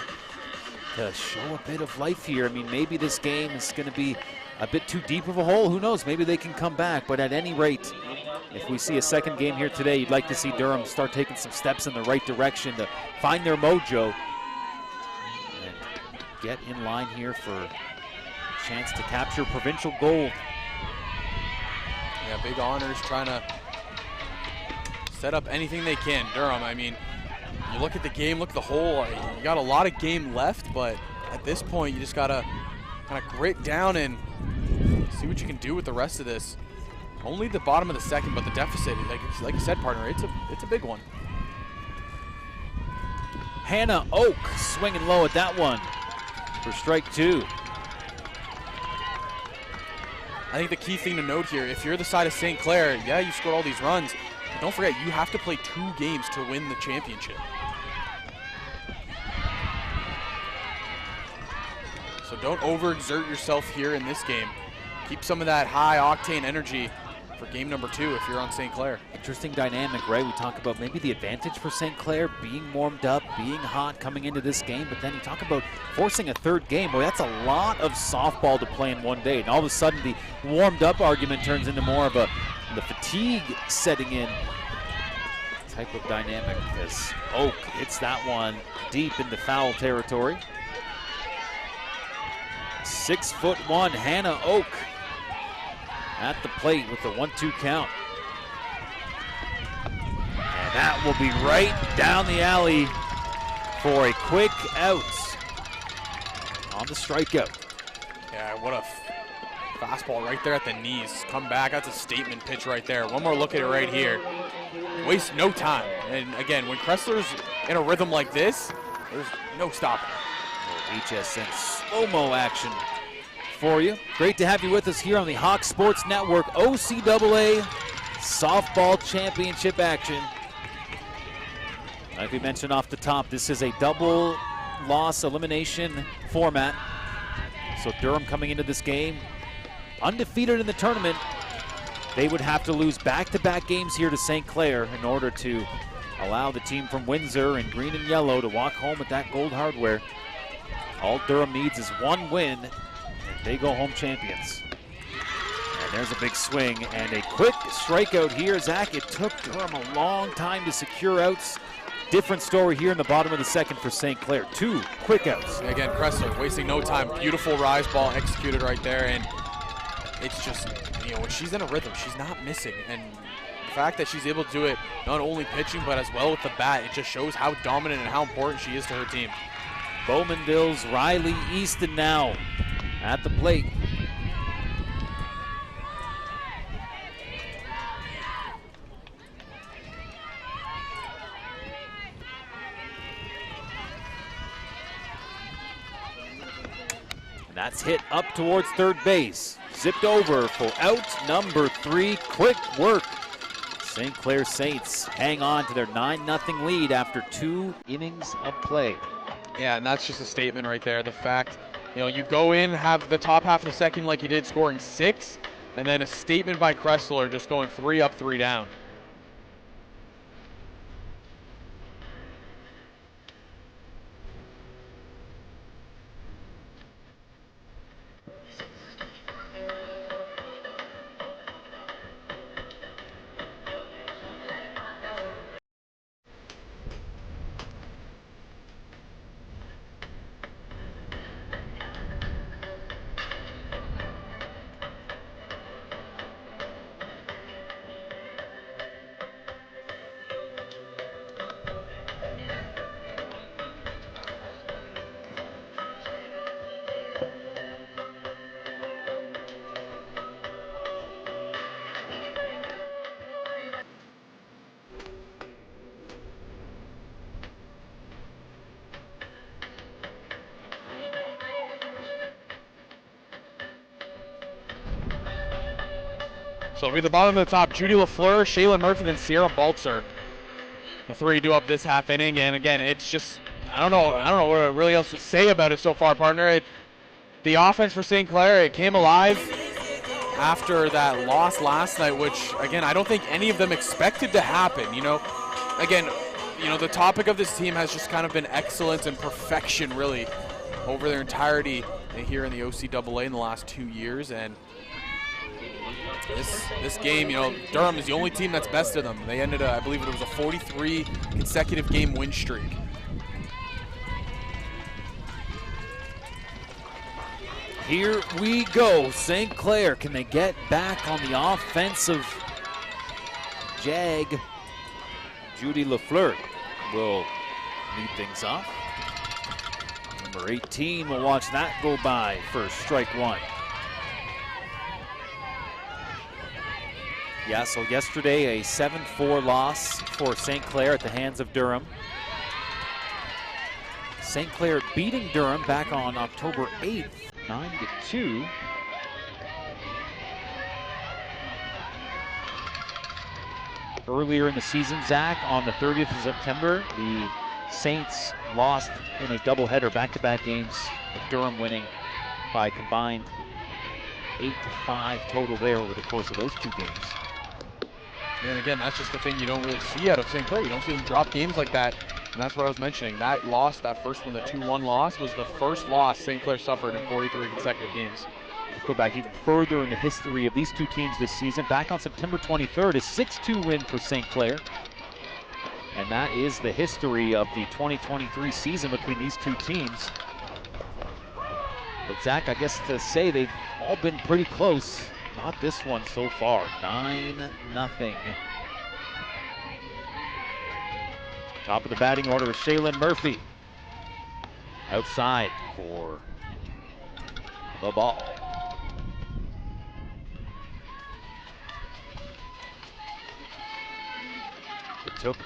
[SPEAKER 2] to show a bit of life here. I mean, maybe this game is going to be a bit too deep of a hole. Who knows? Maybe they can come back. But at any rate, if we see a second game here today, you'd like to see Durham start taking some steps in the right direction to find their mojo and get in line here for a chance to capture provincial gold.
[SPEAKER 3] Yeah, big honors, trying to set up anything they can. Durham, I mean, you look at the game, look at the whole, you got a lot of game left, but at this point, you just got to kind of grit down and see what you can do with the rest of this. Only the bottom of the second, but the deficit, like you said, partner, it's a big one.
[SPEAKER 2] Hannah Oak swinging low at that one for strike 2.
[SPEAKER 3] I think the key thing to note here, if you're the side of St. Clair, yeah, you scored all these runs, but don't forget, you have to play 2 games to win the championship. So don't overexert yourself here in this game. Keep some of that high-octane energy for game number 2 if you're on St. Clair.
[SPEAKER 2] Interesting dynamic, right? We talk about maybe the advantage for St. Clair, being warmed up, being hot coming into this game, but then you talk about forcing a 3rd game. Well, that's a lot of softball to play in one day, and all of a sudden the warmed up argument turns into more of the fatigue setting in type of dynamic, as Oak hits that one deep into foul territory. 6'1" Hannah Oak at the plate with the 1-2 count. And that will be right down the alley for a quick out on the strikeout.
[SPEAKER 3] Yeah, what a fastball right there at the knees. Come back, that's a statement pitch right there. One more look at it right here. Waste no time. And again, when Kressler's in a rhythm like this, there's no stopping.
[SPEAKER 2] HSN slow-mo action for you. Great to have you with us here on the Hawk Sports Network. OCAA Softball Championship action. Like we mentioned off the top, this is a double loss elimination format. So Durham coming into this game undefeated in the tournament. They would have to lose back-to-back games here to St. Clair in order to allow the team from Windsor in green and yellow to walk home with that gold hardware. All Durham needs is 1 win, and they go home champions. And there's a big swing and a quick strikeout here, Zach. It took Durham a long time to secure outs. Different story here in the bottom of the second for St. Clair. 2 quick outs.
[SPEAKER 3] Again, Kressler wasting no time. Beautiful rise ball executed right there, and it's just, you know, when she's in a rhythm, she's not missing. And the fact that she's able to do it not only pitching, but as well with the bat, it just shows how dominant and how important she is to her team.
[SPEAKER 2] Bowmanville's Riley Easton now at the plate. And that's hit up towards third base. Zipped over for out number 3. Quick work. St. Clair Saints hang on to their 9-0 lead after 2 innings of play.
[SPEAKER 3] Yeah, and that's just a statement right there. The fact, you know, you go in, have the top half of the second like you did, scoring 6, and then a statement by Kressler just going 3 up, 3 down. So it'll be the bottom of the top, Judy LaFleur, Shaylin Murphy, and Sierra Baltzer. The 3 do up this half inning, and again, it's just, I don't know what really else to say about it so far, partner. The offense for St. Clair, it came alive after that loss last night, which, again, I don't think any of them expected to happen, you know. Again, you know, the topic of this team has just kind of been excellence and perfection, really, over their entirety here in the OCAA in the last 2 years, and this game, you know, Durham is the only team that's bested them. They ended, I believe it was a 43 consecutive game win streak.
[SPEAKER 2] Here we go. St. Clair, can they get back on the offensive jag? Judy LaFleur will lead things off. Number 18 will watch that go by for strike 1. Yeah, so yesterday a 7-4 loss for St. Clair at the hands of Durham. St. Clair beating Durham back on October 8th, 9-2. Earlier in the season, Zach, on the 30th of September, the Saints lost in a doubleheader, back-to-back games, with Durham winning by combined 8-5 total there over the course of those two games.
[SPEAKER 3] And again, that's just the thing you don't really see out of St. Clair. You don't see them drop games like that. And that's what I was mentioning. That loss, that first one, the 2-1 loss, was the first loss St. Clair suffered in 43 consecutive games.
[SPEAKER 2] Go back even further in the history of these two teams this season. Back on September 23rd, a 6-2 win for St. Clair. And that is the history of the 2023 season between these two teams. But Zach, I guess to say they've all been pretty close. Not this one so far, 9-0. Top of the batting order is Shaylin Murphy. Outside for the ball. It took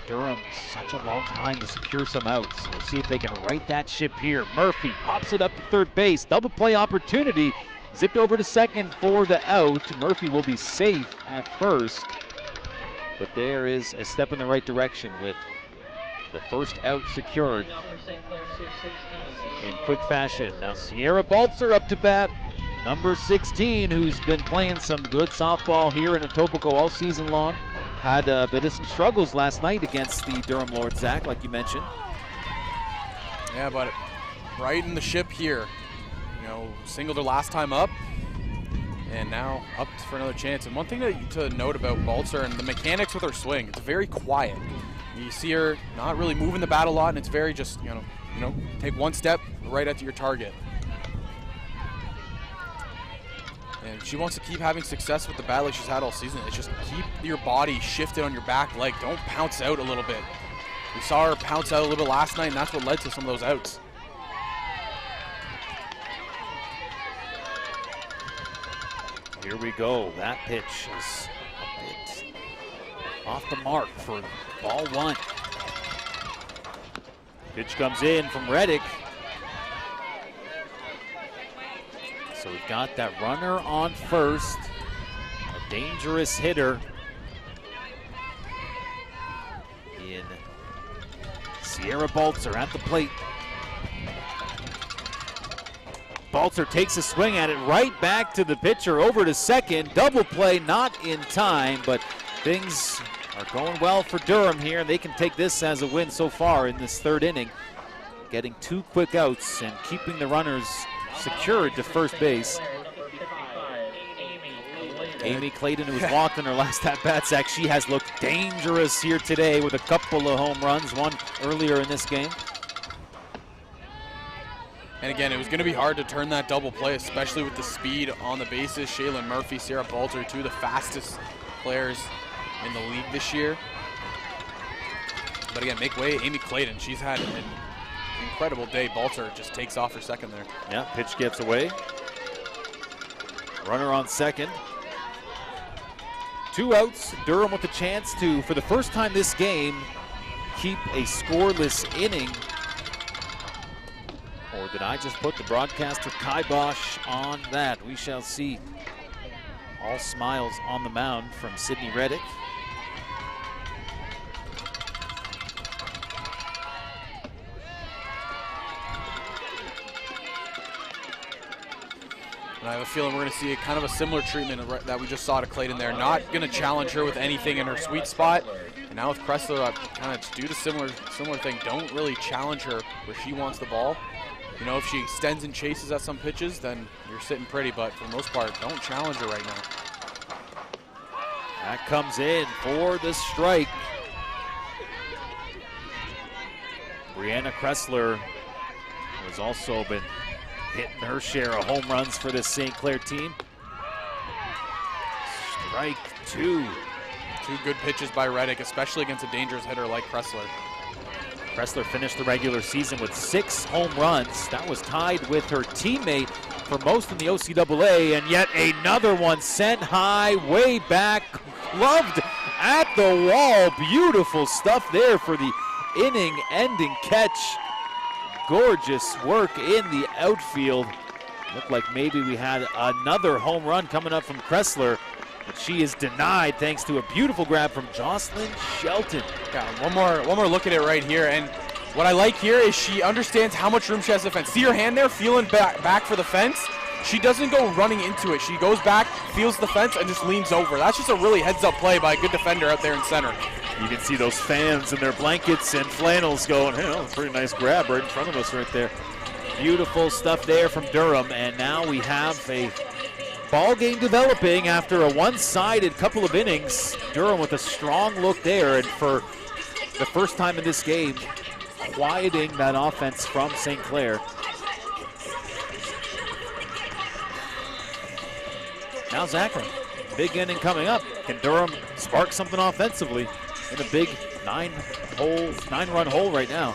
[SPEAKER 2] Durham such a long time to secure some outs. We'll see if they can right that ship here. Murphy pops it up to third base. Double play opportunity. Zipped over to second for the out. Murphy will be safe at first. But there is a step in the right direction with the first out secured in quick fashion. Now Sierra Baltzer up to bat. Number 16, who's been playing some good softball here in Etobicoke all season long. Had a bit of some struggles last night against the Durham Lords, Zach, like you mentioned.
[SPEAKER 3] Yeah, but right in the ship here. You know, singled her last time up, and now up for another chance. And one thing to note about Baltzer and the mechanics with her swing, it's very quiet. You see her not really moving the bat a lot, and it's very just, you know, take one step right at your target. And she wants to keep having success with the bat like she's had all season. It's just keep your body shifted on your back leg. Don't pounce out a little bit. We saw her pounce out a little bit last night, and that's what led to some of those outs.
[SPEAKER 2] Here we go. That pitch is a bit off the mark for ball one. Pitch comes in from Reddick. So we've got that runner on first. A dangerous hitter in Sierra Baltzer at the plate. Baltzer takes a swing at it, right back to the pitcher, over to second. Double play, not in time, but things are going well for Durham here. They can take this as a win so far in this third inning. Getting two quick outs and keeping the runners secured to first base. Amy Clayton, who was walked in her last at-bat sack, she has looked dangerous here today with a couple of home runs, one earlier in this game.
[SPEAKER 3] And again, it was going to be hard to turn that double play, especially with the speed on the bases. Shaylin Murphy, Sierra Baltzer, two of the fastest players in the league this year. But again, make way, Amy Clayton. She's had an incredible day. Baltzer just takes off her second there.
[SPEAKER 2] Yeah, pitch gets away. Runner on second. Two outs. Durham with a chance to, for the first time this game, keep a scoreless inning. Or did I just put the broadcaster kibosh on that? We shall see. All smiles on the mound from Sydney Reddick.
[SPEAKER 3] And I have a feeling we're going to see kind of a similar treatment that we just saw to Clayton there. Not going to challenge her with anything in her sweet spot. And now with Kressler, kind of do the similar thing. Don't really challenge her where she wants the ball. You know, if she extends and chases at some pitches, then you're sitting pretty. But for the most part, don't challenge her right now.
[SPEAKER 2] That comes in for the strike. Brianna Kressler has also been hitting her share of home runs for this St. Clair team. Strike two.
[SPEAKER 3] Two good pitches by Reddick, especially against a dangerous hitter like Kressler.
[SPEAKER 2] Kressler finished the regular season with 6 home runs. That was tied with her teammate for most in the OCAA, and yet another one sent high way back. gloved at the wall. Beautiful stuff there for the inning-ending catch. Gorgeous work in the outfield. Looked like maybe we had another home run coming up from Kressler, but she is denied thanks to a beautiful grab from Jocelyn Shelton.
[SPEAKER 3] Yeah, one more look at it right here, and what I like here is she understands how much room she has to defend. See her hand there, feeling back for the fence? She doesn't go running into it. She goes back, feels the fence, and just leans over. That's just a really heads-up play by a good defender out there in center.
[SPEAKER 2] You can see those fans in their blankets and flannels going, hey, that was a pretty nice grab right in front of us right there. Beautiful stuff there from Durham, and now we have a ball game developing after a one-sided couple of innings. Durham with a strong look there, and for the first time in this game, quieting that offense from St. Clair. Now Zachary, big inning coming up. Can Durham spark something offensively in a big nine-run hole right now?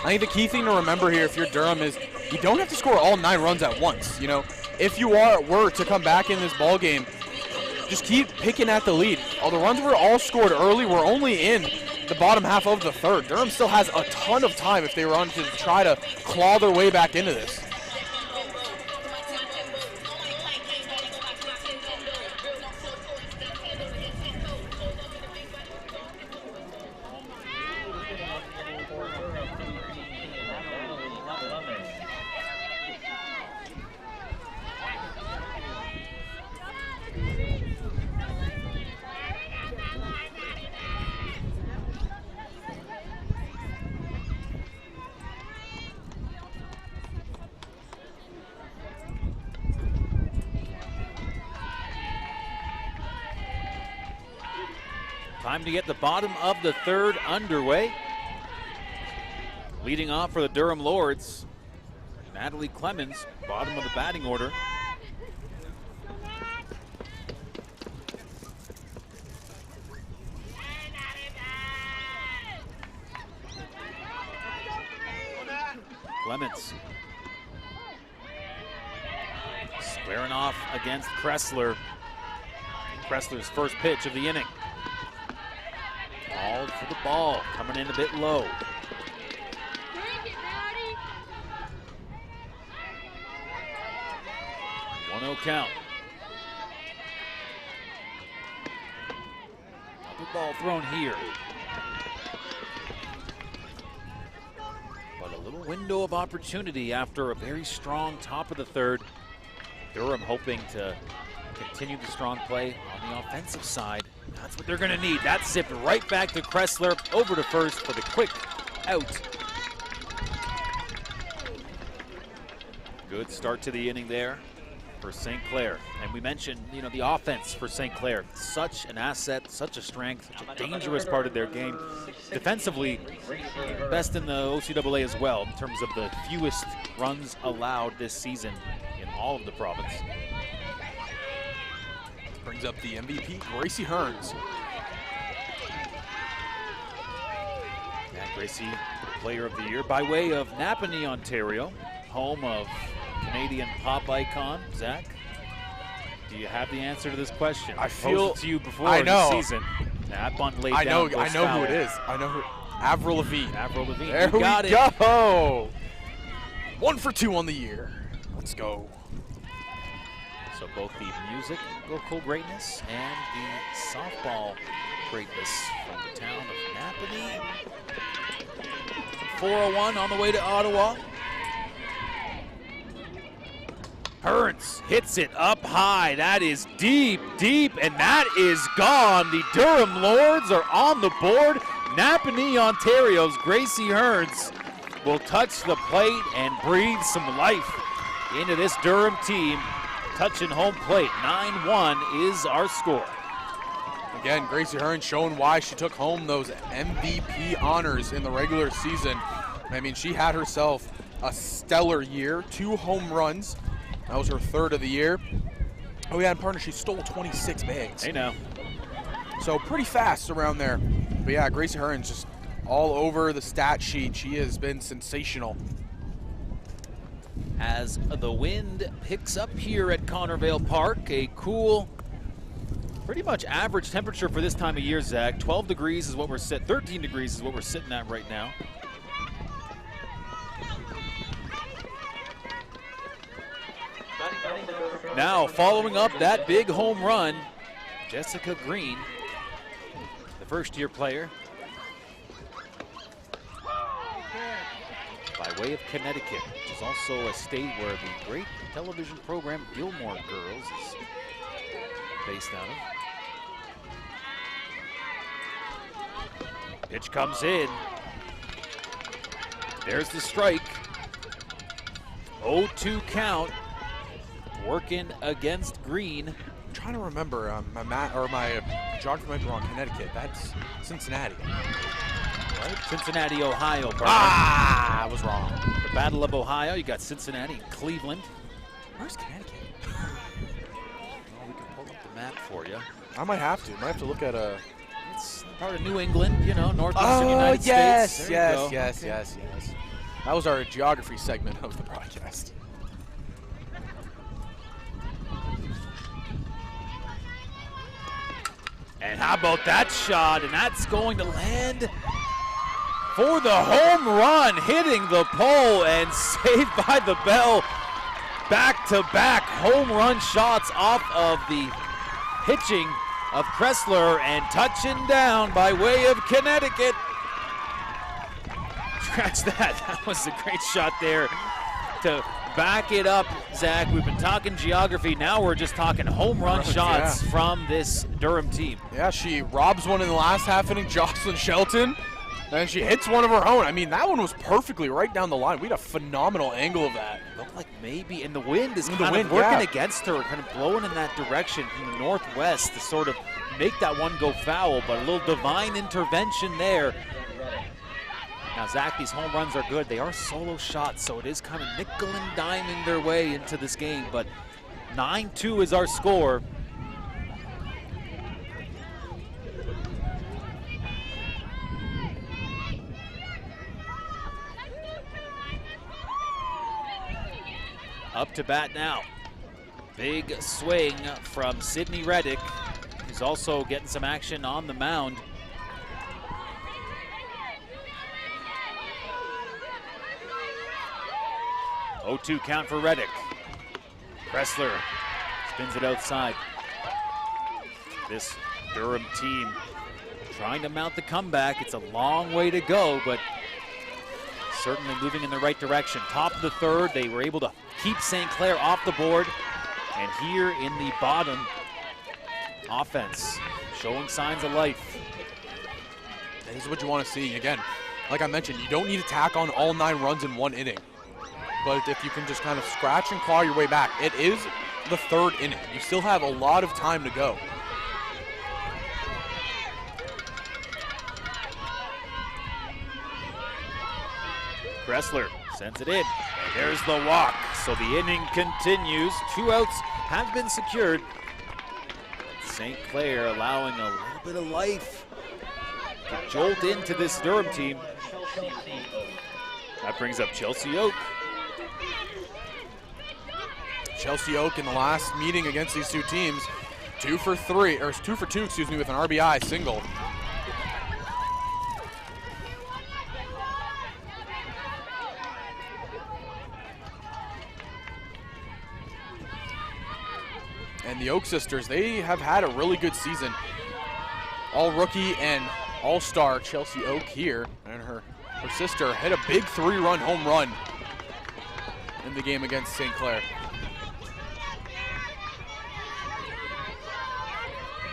[SPEAKER 3] I think the key thing to remember here if you're Durham is you don't have to score all 9 runs at once. You know, if you were to come back in this ball game, just keep picking at the lead. All the runs were all scored early. We're only in the bottom half of the third. Durham still has a ton of time if they were on to try to claw their way back into this.
[SPEAKER 2] Time to get the bottom of the third underway. Leading off for the Durham Lords, Natalie Clemens, bottom of the batting order. Clemens squaring off against Kressler. Kressler's first pitch of the inning. Called for the ball, coming in a bit low. One-0 count. Another ball thrown here. But a little window of opportunity after a very strong top of the third. Durham hoping to continue the strong play on the offensive side. That's what they're going to need. That zipped right back to Kressler, over to first for the quick out. Good start to the inning there for St. Clair. And we mentioned, you know, the offense for St. Clair. Such an asset, such a strength, such a dangerous part of their game. Defensively, best in the OCAA as well in terms of the fewest runs allowed this season in all of the province.
[SPEAKER 3] Brings up the MVP, Gracie Hearns.
[SPEAKER 2] Yeah, Gracie, Player of the Year by way of Napanee, Ontario, home of Canadian pop icon. Zach, do you have the answer to this question?
[SPEAKER 3] I feel
[SPEAKER 2] posed it to you before
[SPEAKER 3] the
[SPEAKER 2] season. That bunt laid
[SPEAKER 3] I know
[SPEAKER 2] down.
[SPEAKER 3] who it is. I know who. Avril Lavigne.
[SPEAKER 2] Avril Lavigne.
[SPEAKER 3] There
[SPEAKER 2] you got
[SPEAKER 3] we
[SPEAKER 2] it.
[SPEAKER 3] go. 1 for 2 on the year. Let's go.
[SPEAKER 2] So both the musical greatness and the softball greatness from the town of Napanee. 401 on the way to Ottawa. Hearns hits it up high. That is deep, and that is gone. The Durham Lords are on the board. Napanee, Ontario's Gracie Hearns will touch the plate and breathe some life into this Durham team. Touching home plate. 9-1 is our score.
[SPEAKER 3] Again, Gracie Hearns showing why she took home those MVP honors in the regular season. I mean, she had herself a stellar year, 2 home runs. That was her 3rd of the year. Oh yeah, in partner, she stole 26 bags.
[SPEAKER 2] Hey now.
[SPEAKER 3] So pretty fast around there. But yeah, Gracie Hearns just all over the stat sheet. She has been sensational.
[SPEAKER 2] As the wind picks up here at Connorvale Park, a cool Pretty much average temperature for this time of year, Zach. 12 degrees is what we're 13 degrees is what we're sitting at right now. Now, following up that big home run, Jessica Green, the first-year player, by way of Connecticut, which is also a state where the great television program Gilmore Girls is based out of. Pitch comes in. There's the strike. 0-2 count. Working against Green.
[SPEAKER 3] I'm trying to remember, my geography might be wrong. Connecticut, that's Cincinnati.
[SPEAKER 2] Right? Cincinnati, Ohio.
[SPEAKER 3] I was wrong.
[SPEAKER 2] The Battle of Ohio. You got Cincinnati, Cleveland.
[SPEAKER 3] Where's Connecticut?
[SPEAKER 2] Well, we can pull up the map for you.
[SPEAKER 3] I might have to. Look at a.
[SPEAKER 2] It's part of New England, you know, northeastern United States.
[SPEAKER 3] Yes. That was our geography segment of the broadcast.
[SPEAKER 2] And how about that shot? And that's going to land for the home run, hitting the pole and saved by the bell. Back-to-back home run shots off of the pitching of Kressler and touching down by way of Connecticut. Scratch that. That was a great shot there to back it up, Zach. We've been talking geography. Now we're just talking home run shots from this Durham team.
[SPEAKER 3] Yeah, she robs one in the last half inning, Jocelyn Shelton, and she hits one of her own. I mean, that one was perfectly right down the line. We had a phenomenal angle of that.
[SPEAKER 2] Looked like maybe, and the wind is kind of working against her, kind of blowing in that direction from the northwest to sort of make that one go foul, but a little divine intervention there. Now, Zach, these home runs are good. They are solo shots, so it is kind of nickel and diming their way into this game, but 9-2 is our score. Up to bat now. Big swing from Sydney Reddick, who's also getting some action on the mound. Oh, 0-2 count for Reddick. Kressler spins it outside. This Durham team trying to mount the comeback. It's a long way to go, but certainly moving in the right direction. Top of the third, they were able to keep St. Clair off the board. And here in the bottom, offense showing signs of life.
[SPEAKER 3] This is what you want to see. Again, like I mentioned, you don't need to tack on all 9 runs in one inning. But if you can just kind of scratch and claw your way back, it is the 3rd inning. You still have a lot of time to go.
[SPEAKER 2] Kressler sends it in, and there's the walk. So the inning continues. 2 outs have been secured. St. Clair allowing a little bit of life to jolt into this Durham team. That brings up Chelsea Oak.
[SPEAKER 3] Chelsea Oak in the last meeting against these two teams, 2 for 2, excuse me, with an RBI single. And the Oak sisters, they have had a really good season. All rookie and all-star Chelsea Oak here, and her sister hit a big 3-run home run in the game against St. Clair.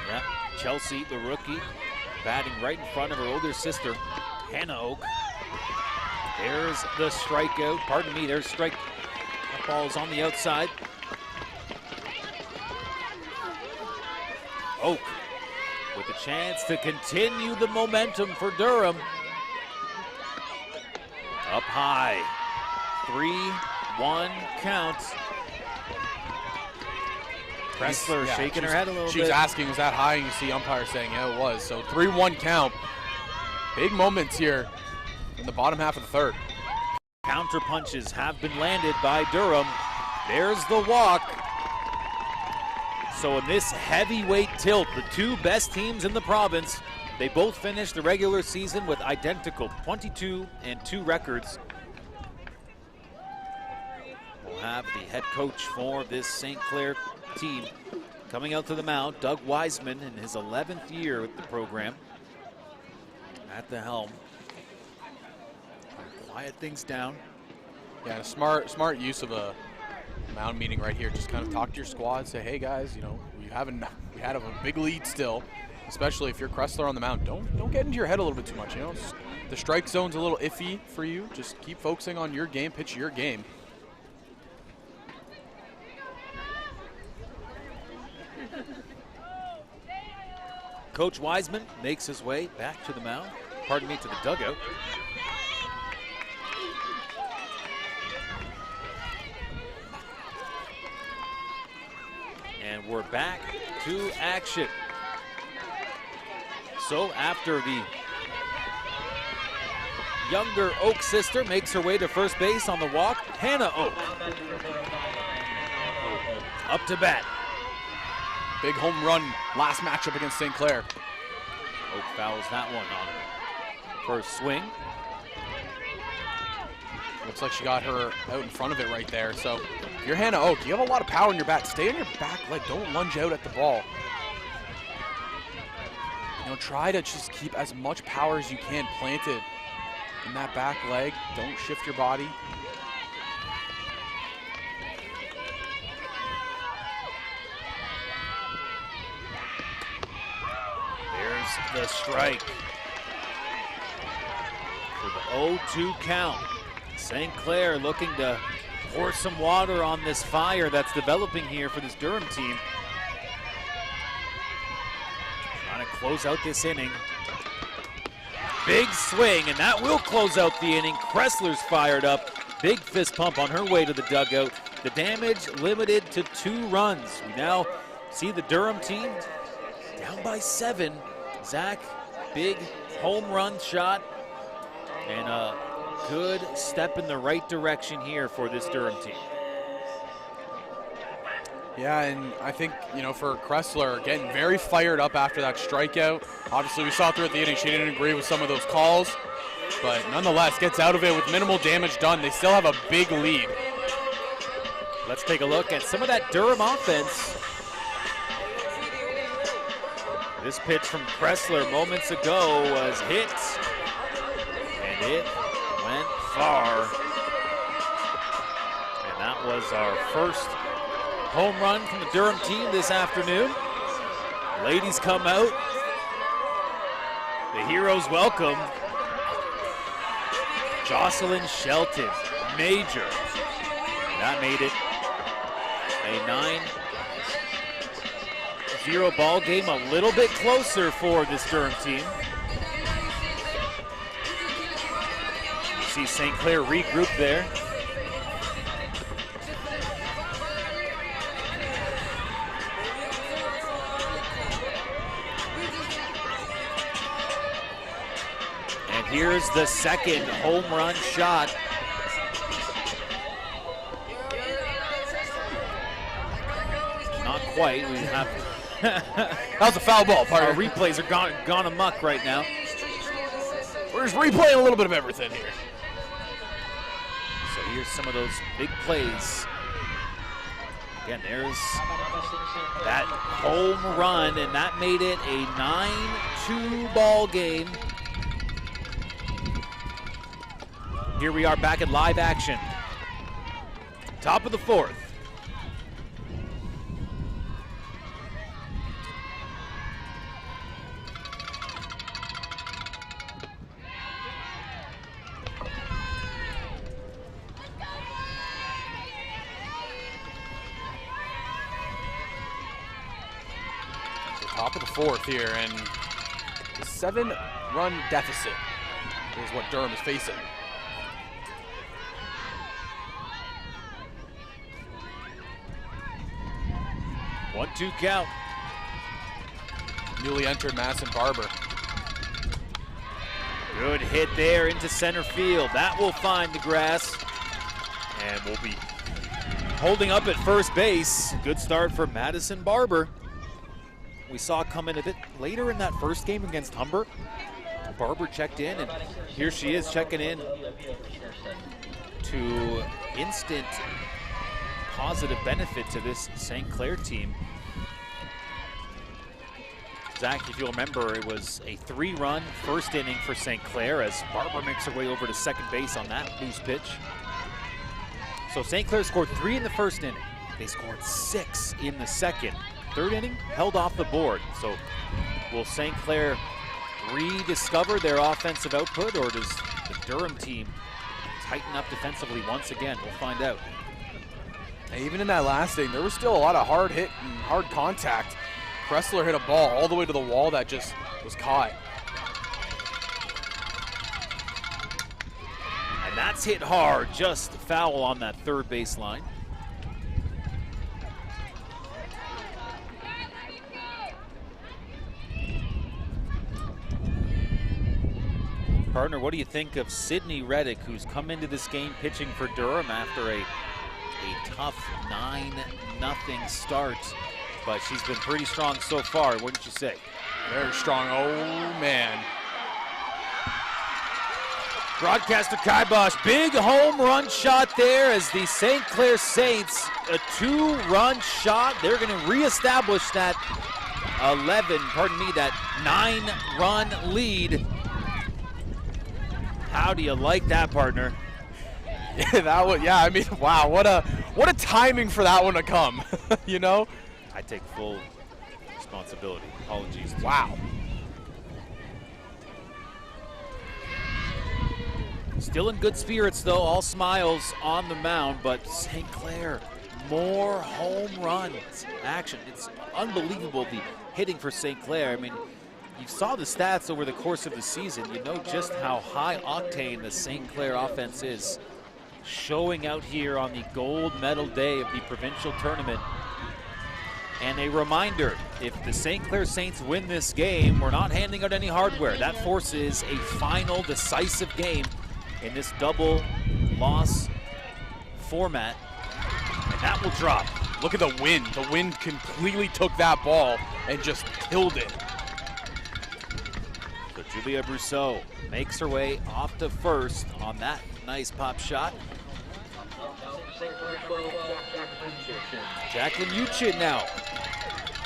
[SPEAKER 2] Yeah, Chelsea, the rookie, batting right in front of her older sister, Hannah Oak. There's the strikeout. Pardon me, there's strike. That ball's on the outside. Oak with a chance to continue the momentum for Durham. Up high, 3-1 count. Kressler shaking her head a little bit.
[SPEAKER 3] She was asking, was that high? And you see umpire saying, yeah, it was. So 3-1 count. Big moments here in the bottom half of the 3rd.
[SPEAKER 2] Counter punches have been landed by Durham. There's the walk. So in this heavyweight tilt, the two best teams in the province, they both finished the regular season with identical 22-2 records. We'll have the head coach for this St. Clair team coming out to the mound, Doug Wiseman, in his 11th year with the program at the helm. Quiet things down.
[SPEAKER 3] Yeah, a smart use of a mound meeting right here. Just kind of talk to your squad, say, hey guys, you know, we had a big lead still, especially if you're Cressler on the mound. Don't get into your head a little bit too much. You know, the strike zone's a little iffy for you. Just keep focusing on your game, pitch your game.
[SPEAKER 2] Coach Wiseman makes his way back to the mound, to the dugout. And we're back to action. So after the younger Oak sister makes her way to first base on the walk, Hannah Oak up to bat.
[SPEAKER 3] Big home run last matchup against St. Clair.
[SPEAKER 2] Oak fouls that one on first swing.
[SPEAKER 3] Looks like she got her out in front of it right there. So if you're Hannah Oak, you have a lot of power in your bat. Stay on your back leg. Don't lunge out at the ball. You know, try to just keep as much power as you can planted in that back leg. Don't shift your body.
[SPEAKER 2] The strike for the 0-2 count. St. Clair looking to pour some water on this fire that's developing here for this Durham team. Trying to close out this inning. Big swing, and that will close out the inning. Kressler's fired up. Big fist pump on her way to the dugout. The damage limited to 2 runs. We now see the Durham team down by 7. Zach, big home run shot, and a good step in the right direction here for this Durham team.
[SPEAKER 3] Yeah, and I think, you know, for Kressler, getting very fired up after that strikeout. Obviously, we saw throughout the inning she didn't agree with some of those calls, but nonetheless gets out of it with minimal damage done. They still have a big lead.
[SPEAKER 2] Let's take a look at some of that Durham offense. This pitch from Kressler moments ago was hit, and it went far. And that was our first home run from the Durham team this afternoon. Ladies come out. The heroes welcome Jocelyn Shelton, major. That made it a 9-0 ball game, a little bit closer for this Durham team. You see St. Clair regroup there. And here's the second home run shot. Not quite. We have
[SPEAKER 3] that was a foul ball, partner.
[SPEAKER 2] Our replays are gone amok right now.
[SPEAKER 3] We're just replaying a little bit of everything here.
[SPEAKER 2] So here's some of those big plays. Again, there's that home run, and that made it a 9-2 ball game. Here we are back in live action. Top of the 4th.
[SPEAKER 3] Top of the 4th here, and the 7-run deficit is what Durham is facing.
[SPEAKER 2] One, 2 count.
[SPEAKER 3] Newly entered Madison Barber.
[SPEAKER 2] Good hit there into center field. That will find the grass and will be holding up at first base. Good start for Madison Barber. We saw come in a bit later in that first game against Humber. Barber checked in, and here she is checking in to instant positive benefit to this St. Clair team. Zach, if you'll remember, it was a 3-run first inning for St. Clair as Barber makes her way over to second base on that loose pitch. So St. Clair scored 3 in the first inning. They scored 6 in the second. Third inning, held off the board. So will St. Clair rediscover their offensive output, or does the Durham team tighten up defensively once again? We'll find out.
[SPEAKER 3] Even in that last inning, there was still a lot of hard hit and hard contact. Kressler hit a ball all the way to the wall that just was caught.
[SPEAKER 2] And that's hit hard, just foul on that third baseline. Partner, what do you think of Sydney Reddick, who's come into this game pitching for Durham after a tough 9-0 start? But she's been pretty strong so far, wouldn't you say?
[SPEAKER 3] Very strong. Oh, man.
[SPEAKER 2] Broadcaster Kibosh, big home run shot there as the St. Clair Saints, a 2-run shot. They're going to reestablish that 9-run lead. How do you like that, partner?
[SPEAKER 3] Yeah, I mean, wow, what a timing for that one to come, you know?
[SPEAKER 2] I take full responsibility. Apologies.
[SPEAKER 3] Wow.
[SPEAKER 2] Still in good spirits, though. All smiles on the mound, but St. Clair, more home runs action. It's unbelievable, the hitting for St. Clair. I mean, you saw the stats over the course of the season. You know just how high octane the St. Clair offense is. Showing out here on the gold medal day of the provincial tournament. And a reminder, if the St. Clair Saints win this game, we're not handing out any hardware. That forces a final decisive game in this double loss format. And that will drop.
[SPEAKER 3] Look at the wind. The wind completely took that ball and just killed it.
[SPEAKER 2] So Julia Brousseau makes her way off to first on that nice pop shot. Jacqueline Uchin now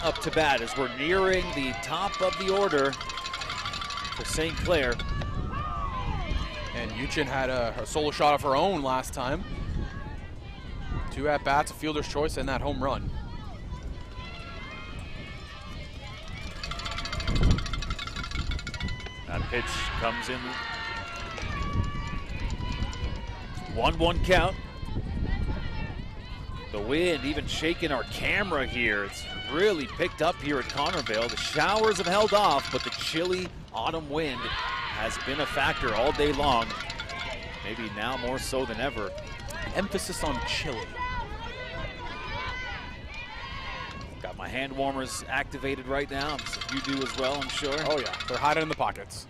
[SPEAKER 2] up to bat as we're nearing the top of the order for St. Clair.
[SPEAKER 3] And Uchin had a solo shot of her own last time. 2 at-bats, a fielder's choice, and that home run.
[SPEAKER 2] That pitch comes in. 1-1 count. The wind even shaking our camera here. It's really picked up here at Connorvale. The showers have held off, but the chilly autumn wind has been a factor all day long. Maybe now more so than ever.
[SPEAKER 3] Emphasis on chilly.
[SPEAKER 2] Got my hand warmers activated right now. You do as well, I'm sure.
[SPEAKER 3] Oh yeah, they're hiding in the pockets.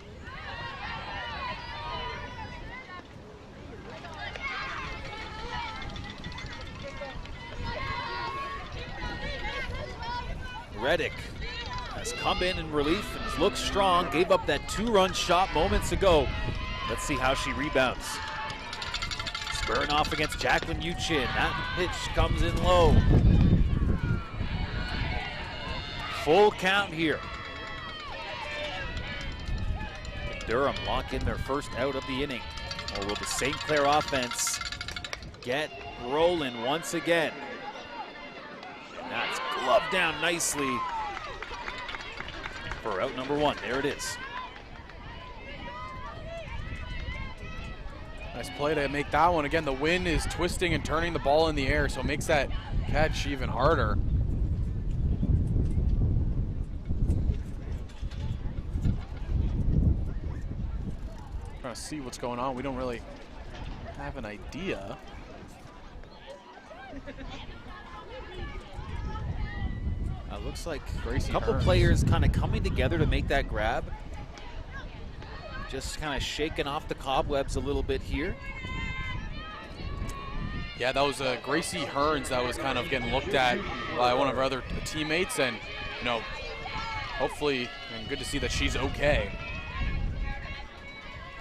[SPEAKER 2] Reddick has come in relief and looks strong. Gave up that 2-run shot moments ago. Let's see how she rebounds. Spurring off against Jacqueline Uchin. That pitch comes in low. Full count here. Durham lock in their first out of the inning. Or will the St. Clair offense get rolling once again? And that's gloved down nicely for out number 1. There it is.
[SPEAKER 3] Nice play to make that one. Again, the wind is twisting and turning the ball in the air, so it makes that catch even harder. Trying to see what's going on. We don't really have an idea.
[SPEAKER 2] Looks like
[SPEAKER 3] Gracie
[SPEAKER 2] a couple
[SPEAKER 3] Hearns.
[SPEAKER 2] players kind of coming together to make that grab. Just kind of shaking off the cobwebs a little bit here.
[SPEAKER 3] Yeah, that was Gracie Hearns that was kind of getting looked at by one of our other teammates, and you know, hopefully, and good to see that she's okay.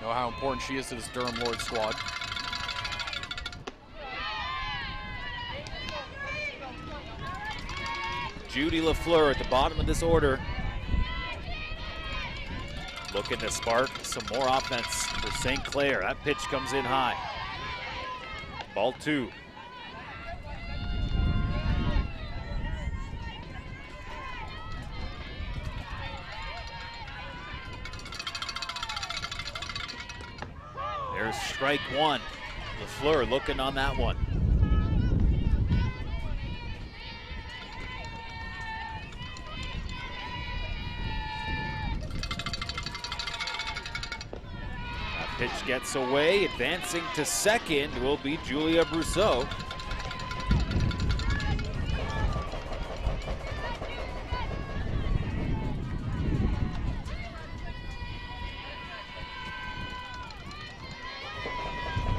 [SPEAKER 3] Know how important she is to this Durham Lords squad.
[SPEAKER 2] Judy LaFleur at the bottom of this order. Looking to spark some more offense for St. Clair. That pitch comes in high. Ball 2. There's strike 1. LaFleur looking on that one. Pitch gets away. Advancing to second will be Julia Brousseau.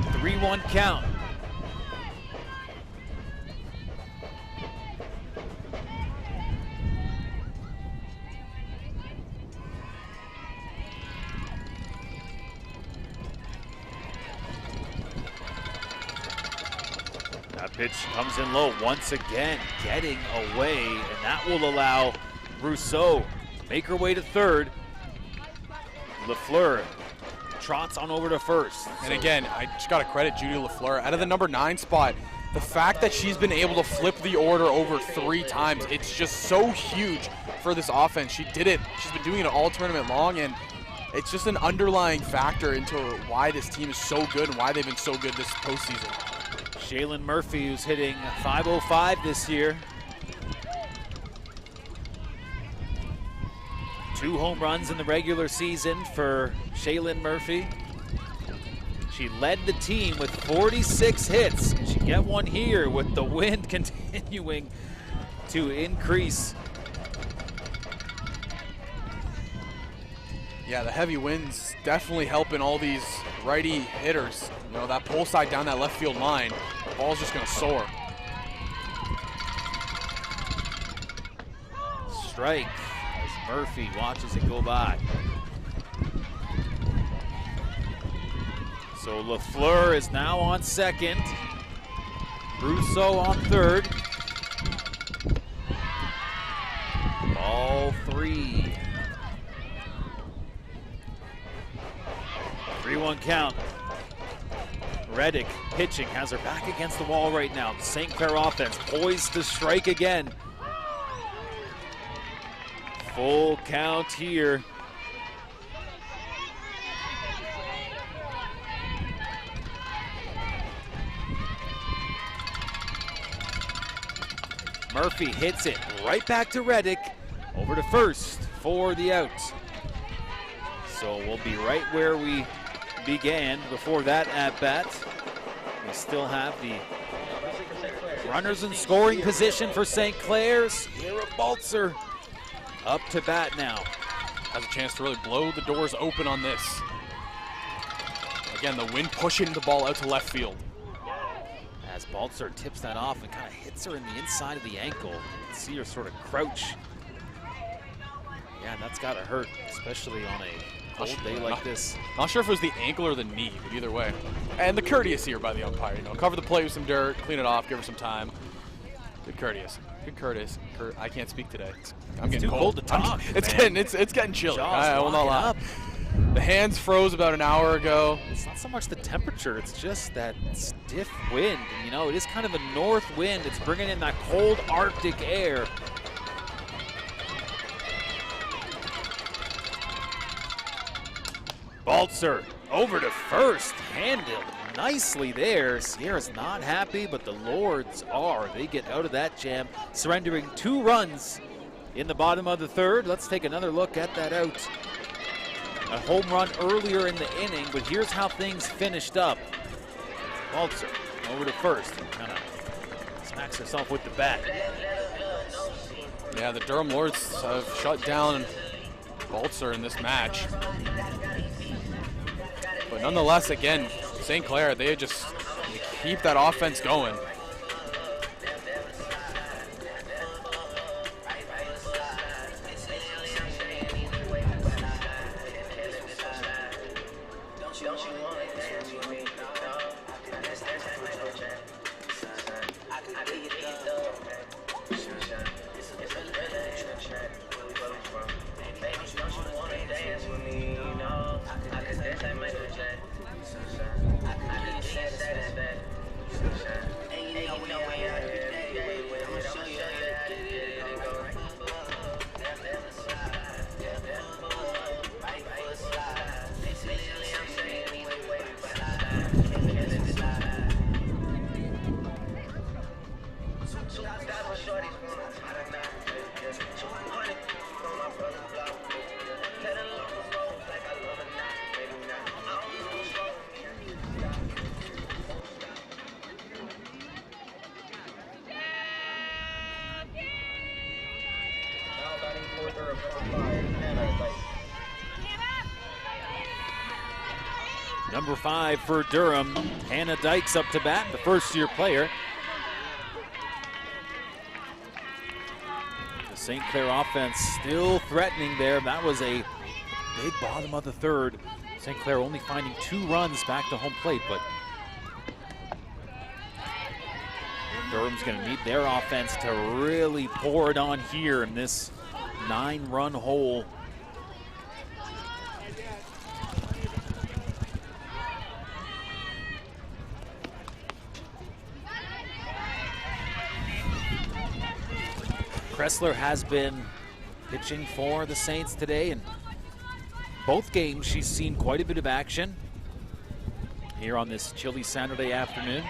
[SPEAKER 2] The 3-1 count. Pitch comes in low once again, getting away, and that will allow Brousseau to make her way to third. LaFleur trots on over to first.
[SPEAKER 3] And again, I just got to credit Judy LaFleur. Out of the number 9 spot, the fact that she's been able to flip the order over 3 times, it's just so huge for this offense. She did it. She's been doing it all tournament long, and it's just an underlying factor into why this team is so good and why they've been so good this postseason.
[SPEAKER 2] Shaylin Murphy, who's hitting .505 this year. 2 home runs in the regular season for Shaylin Murphy. She led the team with 46 hits. She get one here with the wind continuing to increase.
[SPEAKER 3] Yeah, the heavy winds definitely helping all these righty hitters. You know, that pull side down that left field line, the ball's just gonna soar.
[SPEAKER 2] Strike as Murphy watches it go by. So LaFleur is now on second. Brousseau on third. Ball 3. 3-1 count. Reddick pitching, has her back against the wall right now. The St. Clair offense poised to strike again. Full count here. Murphy hits it right back to Reddick. Over to first for the out. So we'll be right where we began before that at bat. We still have the runners in scoring position for St. Clair. Sierra Baltzer up to bat now.
[SPEAKER 3] Has a chance to really blow the doors open on this. Again, the wind pushing the ball out to left field.
[SPEAKER 2] As Baltzer tips that off and kind of hits her in the inside of the ankle. You can see her sort of crouch. Yeah, that's gotta hurt, especially on a cold day like this.
[SPEAKER 3] Not sure if it was the ankle or the knee, but either way. And the courteous here by the umpire, you know, cover the plate with some dirt, clean it off, give her some time. Good courteous. Good courteous. I can't speak today. I'm getting
[SPEAKER 2] too cold to talk.
[SPEAKER 3] It's getting chilly. I will not lie.
[SPEAKER 2] Up.
[SPEAKER 3] The hands froze about an hour ago.
[SPEAKER 2] It's not so much the temperature, it's just that stiff wind. And, you know, it is kind of a north wind. It's bringing in that cold Arctic air. Baltzer over to first, handled nicely there. Sierra's not happy, but the Lords are. They get out of that jam, surrendering 2 runs in the bottom of the third. Let's take another look at that out. A home run earlier in the inning, but here's how things finished up. Baltzer over to first and kind of smacks herself with the bat.
[SPEAKER 3] Yeah, the Durham Lords have shut down Baltzer in this match. But nonetheless, again, St. Clair, they keep that offense going.
[SPEAKER 2] Number 5 for Durham, Hannah Dykes up to bat, the first-year player. The St. Clair offense still threatening there. That was a big bottom of the third. St. Clair only finding 2 runs back to home plate, but Durham's going to need their offense to really pour it on here in this 9-run hole. Kressler has been pitching for the Saints today, and both games she's seen quite a bit of action here on this chilly Saturday afternoon.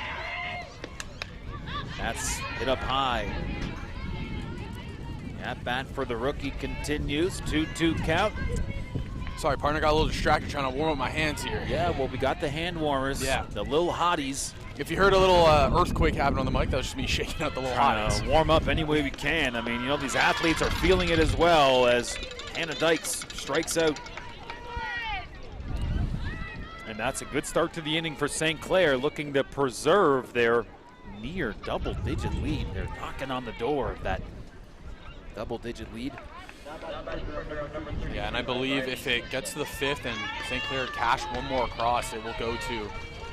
[SPEAKER 2] That's hit up high. At bat for the rookie continues. 2-2 count.
[SPEAKER 3] Sorry, partner, got a little distracted trying to warm up my hands here.
[SPEAKER 2] Yeah, well, we got the hand warmers.
[SPEAKER 3] Yeah.
[SPEAKER 2] The little hotties.
[SPEAKER 3] If you heard a little earthquake happen on the mic, that was just me shaking out the little hotties.
[SPEAKER 2] Warm up any way we can. I mean, you know, these athletes are feeling it as well as Hannah Dykes strikes out. And that's a good start to the inning for St. Clair, looking to preserve their near double-digit lead. They're knocking on the door of that double-digit lead.
[SPEAKER 3] Yeah, and I believe if it gets to the 5th and St. Clair cash one more across, it will go to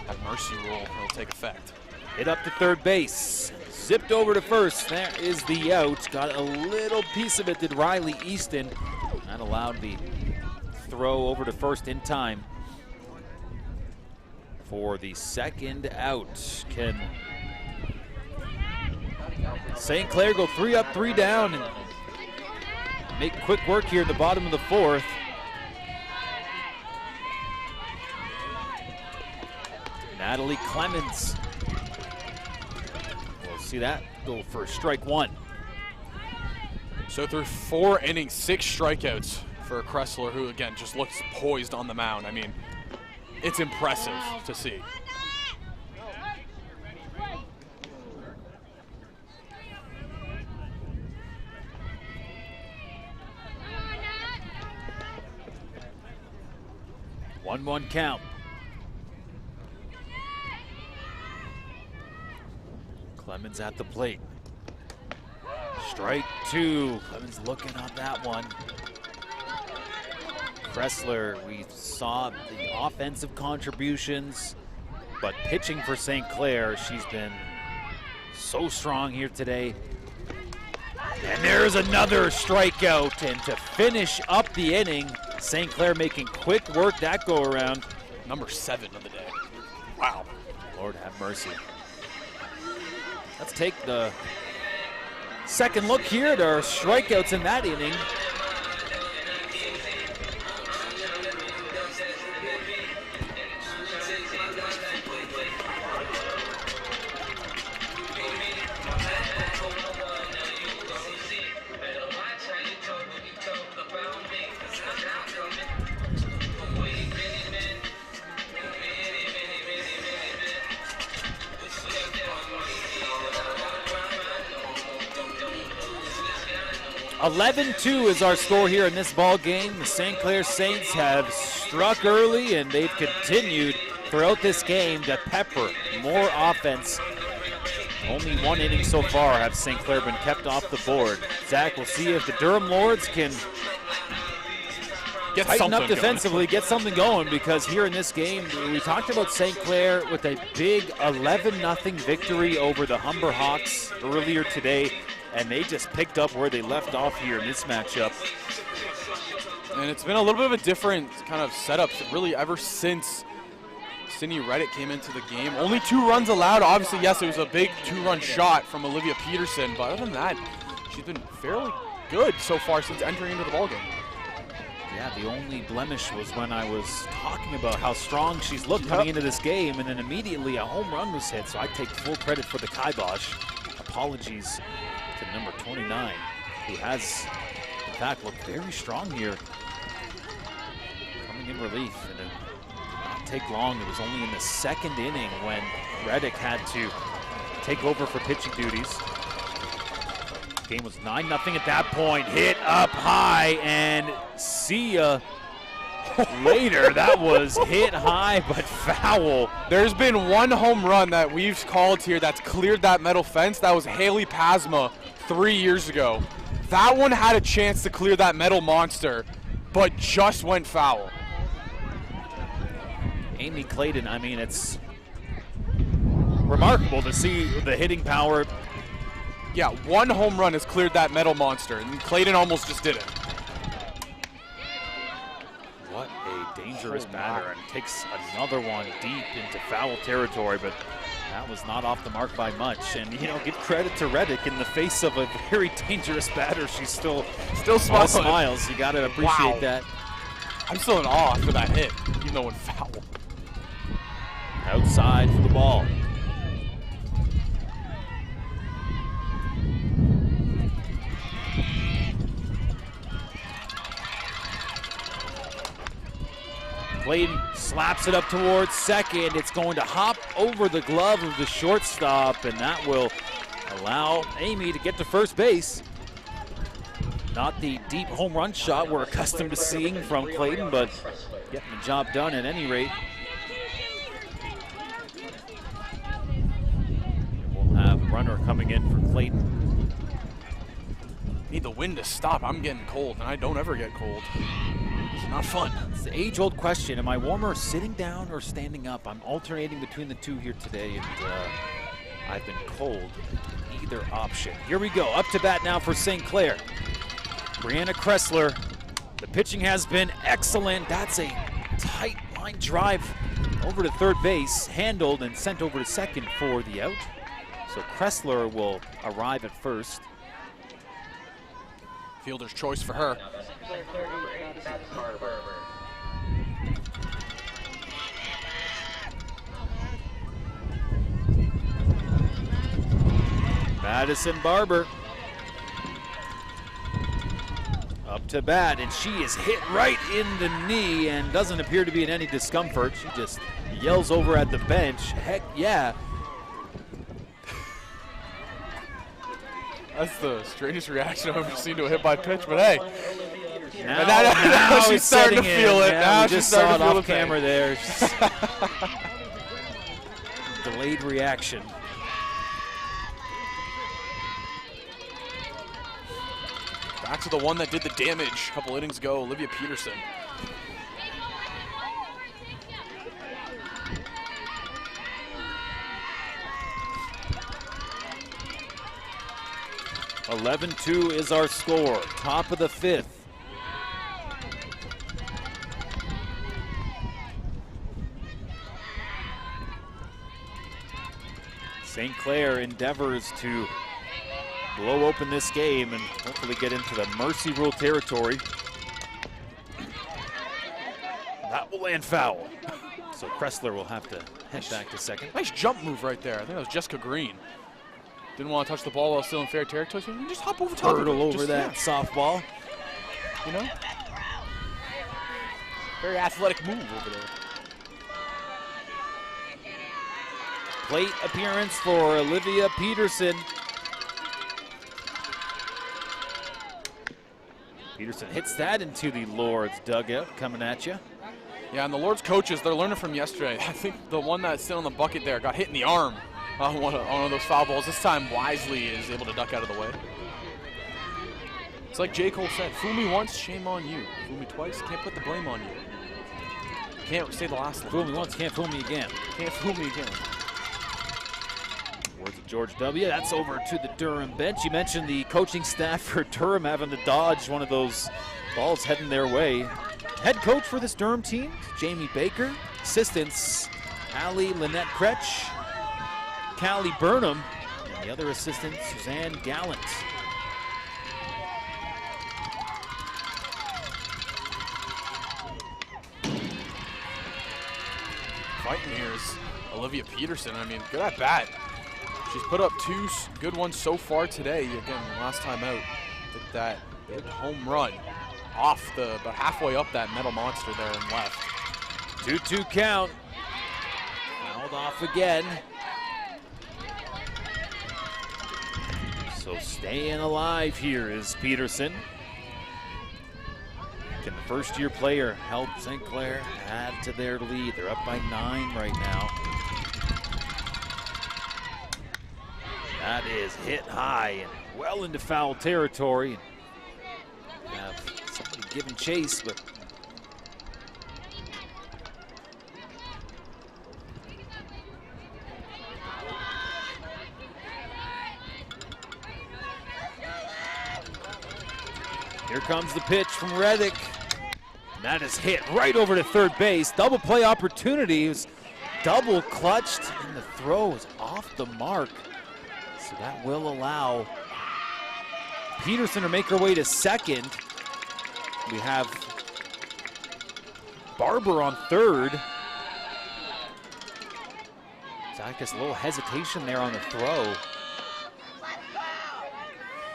[SPEAKER 3] that mercy rule. It'll take effect.
[SPEAKER 2] Hit up to third base. Zipped over to first. There is the out. Got a little piece of it, did Riley Easton. That allowed the throw over to first in time for the second out. Can St. Clair go 3 up, 3 down and make quick work here in the bottom of the 4th? Natalie Clemens. We'll see that go for strike 1.
[SPEAKER 3] So through 4 innings, 6 strikeouts for Kressler, who again just looks poised on the mound. I mean, it's impressive to see.
[SPEAKER 2] One count. Clemens at the plate. Strike 2. Clemens looking on that one. Kressler, we saw the offensive contributions, but pitching for St. Clair, she's been so strong here today. And there's another strikeout, and to finish up the inning, St. Clair making quick work that go around.
[SPEAKER 3] Number 7 of the day. Wow.
[SPEAKER 2] Lord have mercy. Let's take the second look here at our strikeouts in that inning. (11-2) is our score here in this ball game. The St. Clair Saints have struck early, and they've continued throughout this game to pepper more offense. Only one inning so far have St. Clair been kept off the board. Zach, we'll see if the Durham Lords can tighten up defensively, get something going, because here in this game, we talked about St. Clair with a big 11-0 victory over the Humber Hawks earlier today, and they just picked up where they left off here in this matchup.
[SPEAKER 3] And it's been a little bit of a different kind of setup, really, ever since Sydney Reddick came into the game. Only 2 runs allowed. Obviously, yes, it was a big 2-run shot from Olivia Peterson, but other than that, she's been fairly good so far since entering into the ballgame.
[SPEAKER 2] Yeah, the only blemish was when I was talking about how strong she's looked coming into this game, and then immediately a home run was hit, so I take full credit for the kibosh. Apologies to number 29, who has, in fact, looked very strong here. Coming in relief, and it did not take long. It was only in the 2nd inning when Reddick had to take over for pitching duties. Game was 9-0 at that point. Hit up high, and see ya later. That was hit high but foul.
[SPEAKER 3] There's been one home run that we've called here that's cleared that metal fence. That was Haley Pasma 3 years ago. That one had a chance to clear that metal monster, but just went foul.
[SPEAKER 2] Amy Clayton, I mean, it's remarkable to see the hitting power.
[SPEAKER 3] Yeah, one home run has cleared that metal monster, and Clayton almost just did it.
[SPEAKER 2] What a dangerous batter, and takes another one deep into foul territory, but that was not off the mark by much. And, you know, give credit to Reddick. In the face of a very dangerous batter, she's still smiles. You got to appreciate that.
[SPEAKER 3] I'm still in awe after that hit, even though it went foul.
[SPEAKER 2] Outside for the ball. Clayton slaps it up towards second. It's going to hop over the glove of the shortstop, and that will allow Amy to get to first base. Not the deep home run shot we're accustomed to seeing from Clayton, but getting the job done at any rate. We'll have a runner coming in for Clayton.
[SPEAKER 3] Need the wind to stop. I'm getting cold, and I don't ever get cold. It's not fun.
[SPEAKER 2] It's the age-old question. Am I warmer sitting down or standing up? I'm alternating between the two here today, and I've been cold in either option. Here we go. Up to bat now for St. Clair. Brianna Kressler. The pitching has been excellent. That's a tight line drive over to third base, handled and sent over to second for the out. So Kressler will arrive at first.
[SPEAKER 3] Fielder's choice for her.
[SPEAKER 2] Madison Barber up to bat, and she is hit right in the knee and doesn't appear to be in any discomfort. She just yells over at the bench, heck yeah.
[SPEAKER 3] That's the strangest reaction I've ever seen to a hit by pitch, but hey.
[SPEAKER 2] Now
[SPEAKER 3] she's starting to feel it.
[SPEAKER 2] Yeah,
[SPEAKER 3] now
[SPEAKER 2] she's starting to feel it off camera there. Delayed reaction.
[SPEAKER 3] Back to the one that did the damage a couple innings ago, Olivia Peterson.
[SPEAKER 2] (11-2) is our score. Top of the fifth. St. Clair endeavors to blow open this game and hopefully get into the mercy rule territory. That will land foul. So Kressler will have to head back to second.
[SPEAKER 3] Nice jump move right there. I think that was Jessica Green. Didn't want to touch the ball while still in fair territory, so just hop over top of it.
[SPEAKER 2] Hurdle over that softball.
[SPEAKER 3] You know? Very athletic move over there.
[SPEAKER 2] Plate appearance for Olivia Peterson. Peterson hits that into the Lord's dugout, coming at you.
[SPEAKER 3] Yeah, and the Lord's coaches, they're learning from yesterday. I think the one that's sitting on the bucket there got hit in the arm on one of those foul balls. This time, Wisely is able to duck out of the way. It's like J. Cole said, fool me once, shame on you. Fool me twice, can't put the blame on you. Can't say the last one.
[SPEAKER 2] Fool me once, can't fool me again.
[SPEAKER 3] Can't fool me again.
[SPEAKER 2] Words of George W. That's over to the Durham bench. You mentioned the coaching staff for Durham having to dodge one of those balls heading their way. Head coach for this Durham team, Jamie Baker. Assistants, Allie Lynette Kretsch, Callie Burnham, and the other assistant, Suzanne Gallant.
[SPEAKER 3] Fighting here is Olivia Peterson. I mean, good at bat. She's put up 2 good ones so far today. Again, last time out, did that big home run off about halfway up that metal monster there and left.
[SPEAKER 2] 2-2 count. Fouled off again. So staying alive here is Peterson. Can the first-year player help St. Clair add to their lead? They're up by 9 right now. That is hit high and well into foul territory. Have somebody giving chase, but here comes the pitch from Reddick. And that is hit right over to third base. Double play opportunity. It was double clutched, and the throw is off the mark. So that will allow Peterson to make her way to second. We have Barber on third. So I guess a little hesitation there on the throw.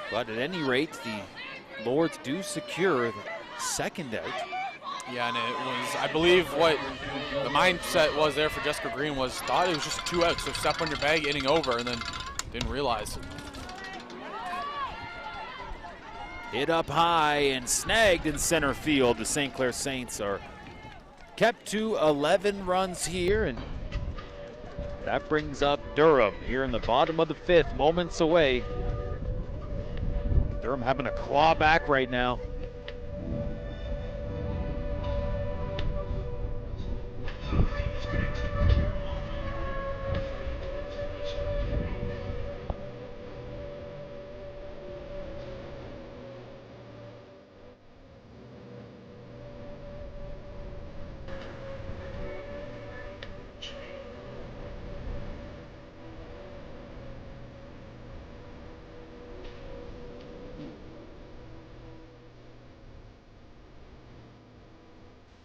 [SPEAKER 2] But at any rate, the Lords do secure the second out.
[SPEAKER 3] Yeah, and it was, I believe what the mindset was there for Jessica Green was thought it was just 2 outs, so step on your bag, inning over, and then didn't realize.
[SPEAKER 2] Hit up high and snagged in center field. The St. Clair Saints are kept to 11 runs here, and that brings up Durham here in the bottom of the 5th, moments away. Durham having a claw back right now.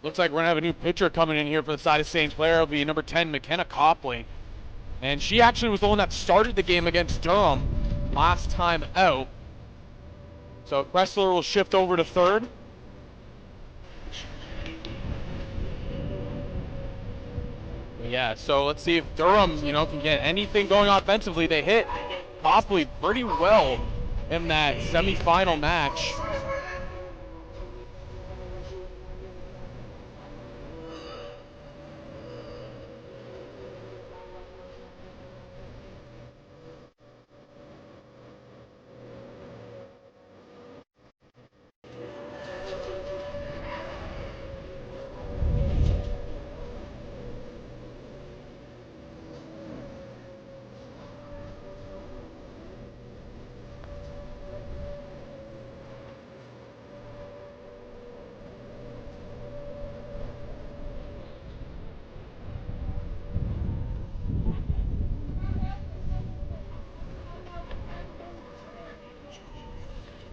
[SPEAKER 4] Looks like we're going to have a new pitcher coming in here for the side of St. Clair. It'll be number 10, McKenna Copley. And she actually was the one that started the game against Durham last time out. So Kressler will shift over to third. Yeah, so let's see if Durham, can get anything going offensively. They hit Copley pretty well in that semifinal match.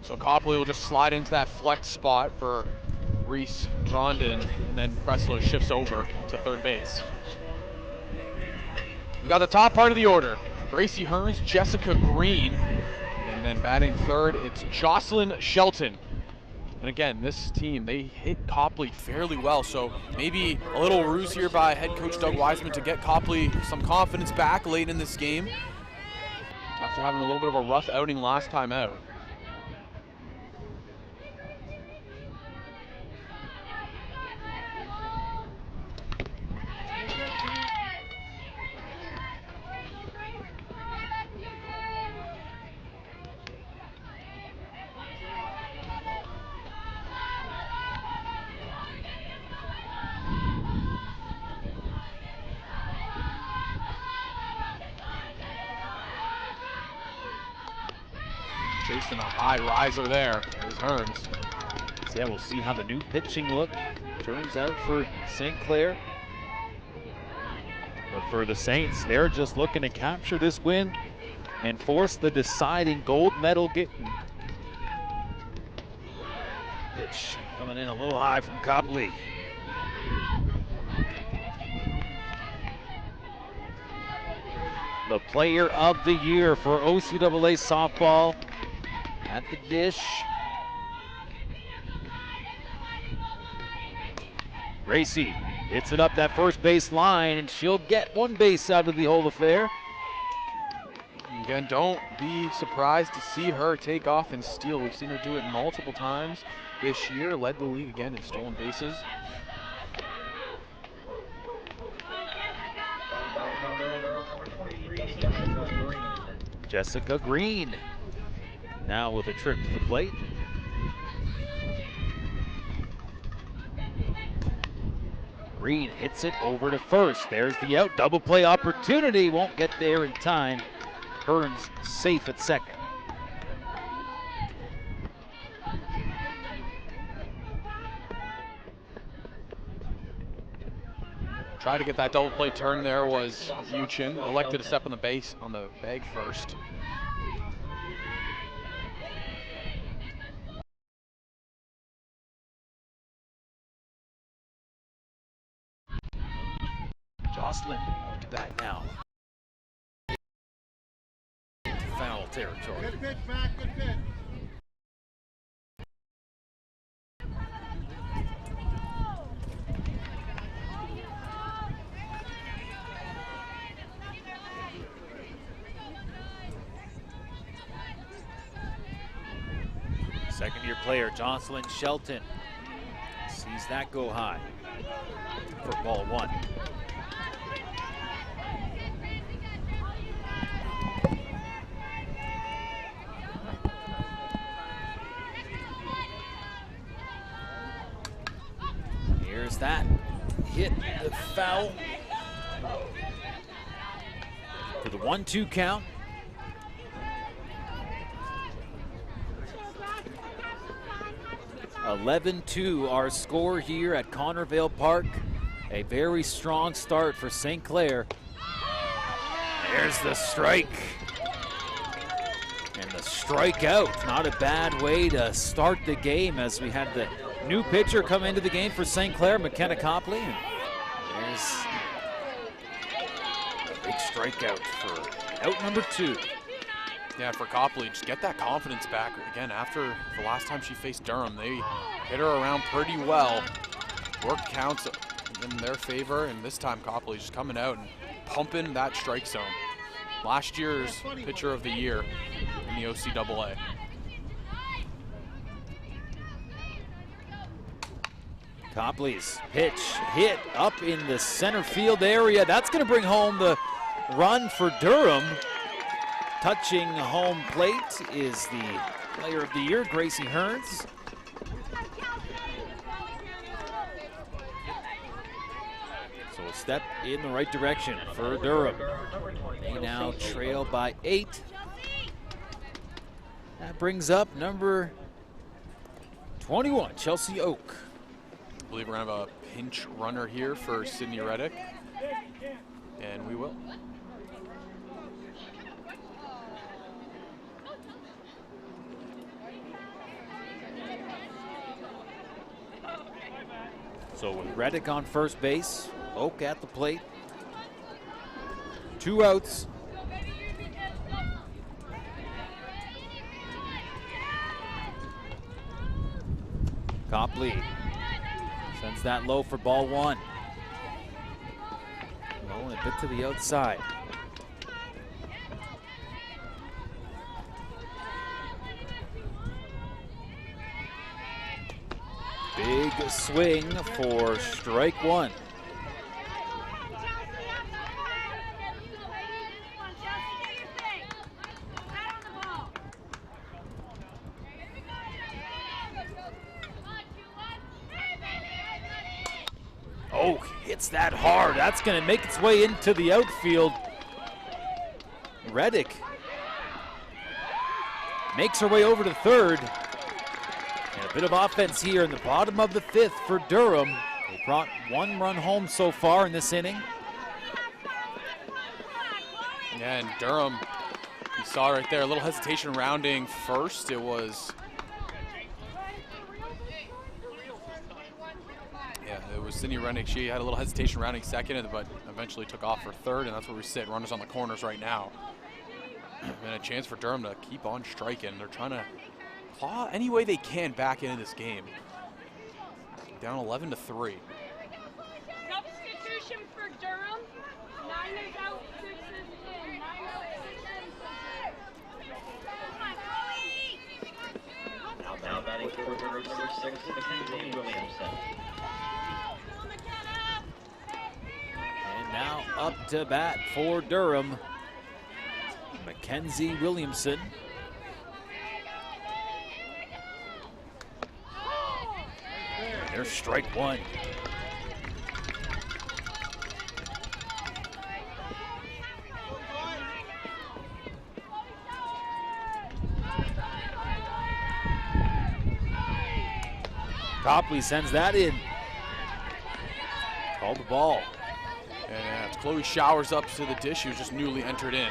[SPEAKER 4] So Copley will just slide into that flex spot for Reese Grondin, and then Kressler shifts over to third base. We got the top part of the order. Gracie Hearns, Jessica Green, and then batting third, it's Jocelyn Shelton. And again, this team, they hit Copley fairly well, so maybe a little ruse here by head coach Doug Wiseman to get Copley some confidence back late in this game after having a little bit of a rough outing last time out. Chasing a high riser there is Hearns.
[SPEAKER 2] So yeah, we'll see how the new pitching look turns out for St. Clair. But for the Saints, they're just looking to capture this win and force the deciding gold medal game. Pitch coming in a little high from Copley. The player of the year for OCAA softball at the dish. Gracie hits it up that first base line, and she'll get one base out of the whole affair.
[SPEAKER 4] Again, don't be surprised to see her take off and steal. We've seen her do it multiple times this year. Led the league again in stolen bases.
[SPEAKER 2] Jessica Green now with a trip to the plate. Green hits it over to first. There's the out. Double play opportunity. Won't get there in time. Hearns safe at second.
[SPEAKER 4] Tried to get that double play turn there was Uchin. Elected to step on the base on the bag first.
[SPEAKER 2] Jocelyn up to bat now. Foul territory.
[SPEAKER 5] Good pitch back, good pitch.
[SPEAKER 2] Second-year player Jocelyn Shelton sees that go high for ball one. Here's that hit, the foul for the 1-2 count. 11-2 our score here at Connorvale Park. A very strong start for St. Clair. There's the strike. And the strikeout. Not a bad way to start the game as we had the new pitcher come into the game for St. Clair, McKenna Copley. And there's a big strikeout for out number 2.
[SPEAKER 3] Yeah, for Copley, just get that confidence back. Again, after the last time she faced Durham, they hit her around pretty well. Work counts in their favor, and this time Copley just coming out and pumping that strike zone. Last year's pitcher of the year in the OCAA.
[SPEAKER 2] Copley's pitch hit up in the center field area. That's going to bring home the run for Durham. Touching home plate is the player of the year, Gracie Hearns. So a step in the right direction for Durham. They now trail by 8. That brings up number 21, Chelsea Oak.
[SPEAKER 3] I believe we're going to have a pinch runner here for Sydney Reddick, and we will.
[SPEAKER 2] So with Reddick on first base, Oak at the plate. 2 outs. Copley sends that low for ball 1. Low and a bit to the outside. Big swing for strike 1. Oak hits that hard. That's going to make its way into the outfield. Reddick makes her way over to third. And a bit of offense here in the bottom of the 5th for Durham. They brought 1 run home so far in this inning.
[SPEAKER 3] Yeah, and Durham, you saw right there, a little hesitation rounding first. It was Sydney Rennick. She had a little hesitation rounding second, but eventually took off for third, and that's where we sit. Runners on the corners right now. And a chance for Durham to keep on striking. They're trying to claw any way they can back into this game. Down 11-3.
[SPEAKER 5] Substitution for Durham. 9 is out, 6 is in. 9 out, 6 in.
[SPEAKER 1] Now batting for Durham, number 6, Mackenzie Williamson.
[SPEAKER 2] And now up to bat for Durham, Mackenzie Williamson. There's strike 1. Copley sends that in. Called the ball.
[SPEAKER 3] And Chloe Showers up to the dish. She was just newly entered in.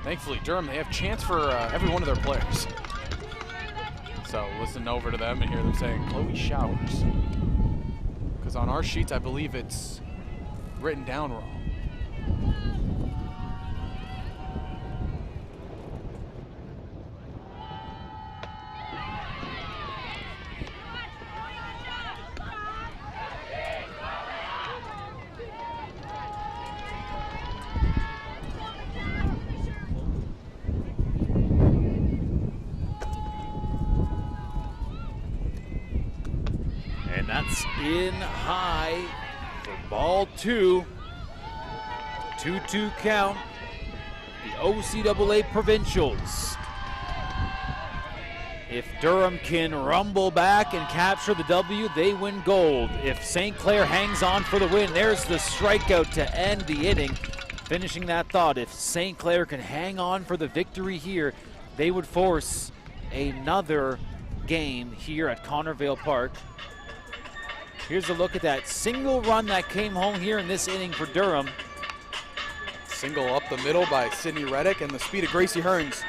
[SPEAKER 3] Thankfully, Durham, they have chance for every one of their players. So listen over to them and hear them saying Chloe Showers. Because on our sheets, I believe it's written down wrong.
[SPEAKER 2] And that's in high for ball 2. 2-2 count. The OCAA Provincials. If Durham can rumble back and capture the W, they win gold. If St. Clair hangs on for the win, there's the strikeout to end the inning. Finishing that thought, if St. Clair can hang on for the victory here, they would force another game here at Connorvale Park. Here's a look at that single run that came home here in this inning for Durham.
[SPEAKER 3] Single up the middle by Sydney Reddick and the speed of Gracie Hearns.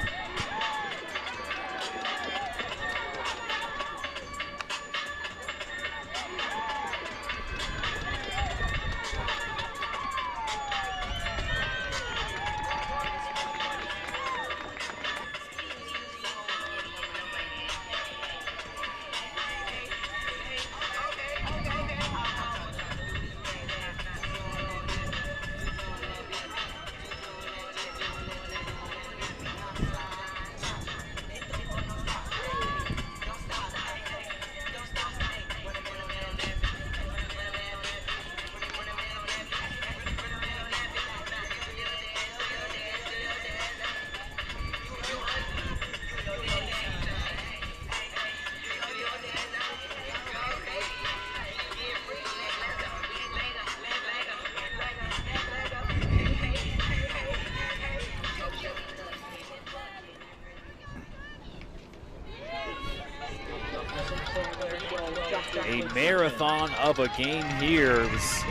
[SPEAKER 2] A marathon of a game here. It was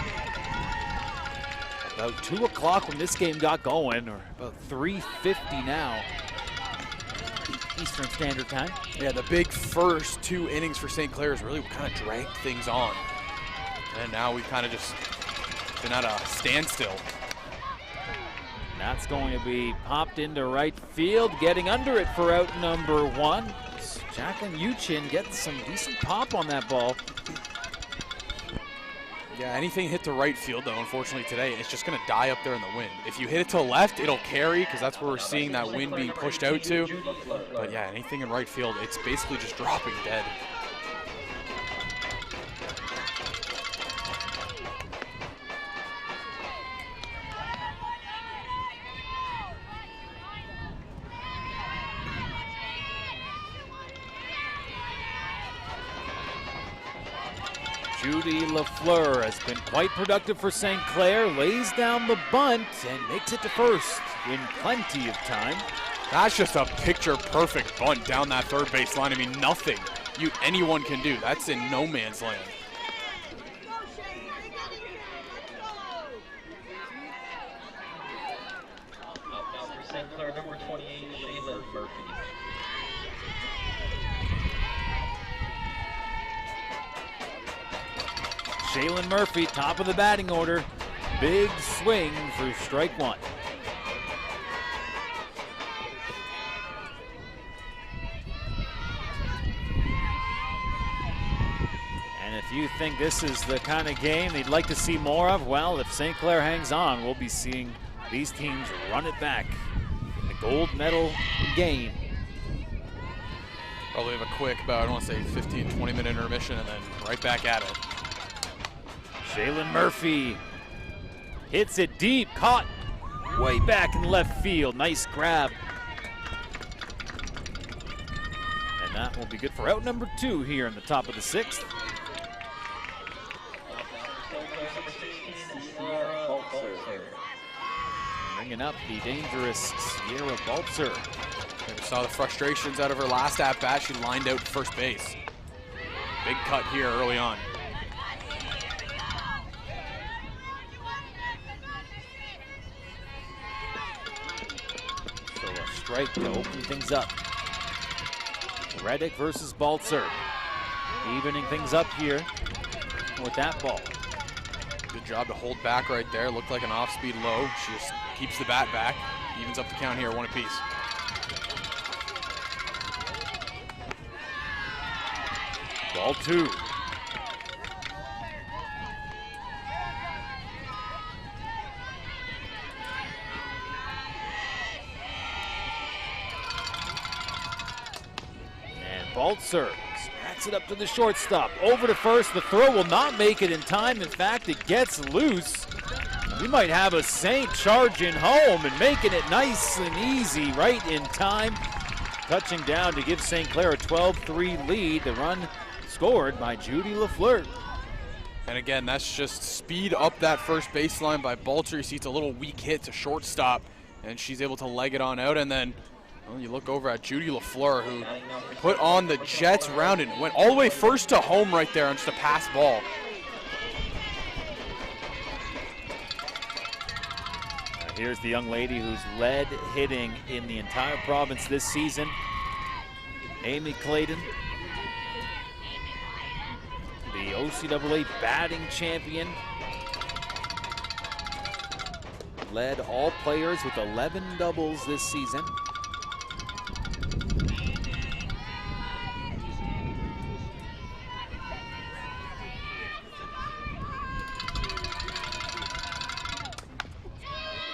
[SPEAKER 2] about 2 o'clock when this game got going, or about 3:50 now, Eastern Standard Time.
[SPEAKER 3] Yeah, the big first 2 innings for St. Clair's really kind of dragged things on. And now we've kind of just been at a standstill.
[SPEAKER 2] That's going to be popped into right field, getting under it for out number 1. Jacqueline Uchin gets some decent pop on that ball.
[SPEAKER 3] Yeah, anything hit to right field, though, unfortunately today, it's just going to die up there in the wind. If you hit it to left, it'll carry, because that's where we're seeing that wind being pushed out to. But yeah, anything in right field, it's basically just dropping dead.
[SPEAKER 2] Judy LaFleur has been quite productive for St. Clair, lays down the bunt and makes it to first in plenty of time.
[SPEAKER 3] That's just a picture-perfect bunt down that third base line. I mean, nothing anyone can do. That's in no man's land.
[SPEAKER 1] Now for St. Clair, number 28, Shaylin Murphy.
[SPEAKER 2] Shaylin Murphy, top of the batting order. Big swing for strike one. And if you think this is the kind of game they'd like to see more of, well, if St. Clair hangs on, we'll be seeing these teams run it back in the gold medal game.
[SPEAKER 3] Probably have a quick, about, I don't want to say 15, 20-minute intermission and then right back at it.
[SPEAKER 2] Shaylin Murphy hits it deep, caught way back in left field. Nice grab. And that will be good for out number 2 here in the top of the 6th. Bringing up the dangerous Sierra Baltzer.
[SPEAKER 3] We saw the frustrations out of her last at-bat. She lined out to first base. Big cut here early on.
[SPEAKER 2] So a strike to open things up. Reddick versus Baltzer. Evening things up here with that ball.
[SPEAKER 3] Good job to hold back right there. Looked like an off-speed low. She just keeps the bat back. Evens up the count here, 1 apiece.
[SPEAKER 2] Ball 2. And Baltzer smacks it up to the shortstop. Over to first. The throw will not make it in time. In fact, it gets loose. We might have a Saint charging home and making it nice and easy right in time. Touching down to give St. Clair a 12-3 lead. The run scored by Judy LaFleur.
[SPEAKER 3] And again, that's just speed up that first baseline by Baltzer. You see it's a little weak hit to shortstop, and she's able to leg it on out. And then well, you look over at Judy LaFleur, who put on the Jets round and went all the way first to home right there on just a pass ball.
[SPEAKER 2] Here's the young lady who's led hitting in the entire province this season, Amy Clayton, the OCAA batting champion. Led all players with 11 doubles this season.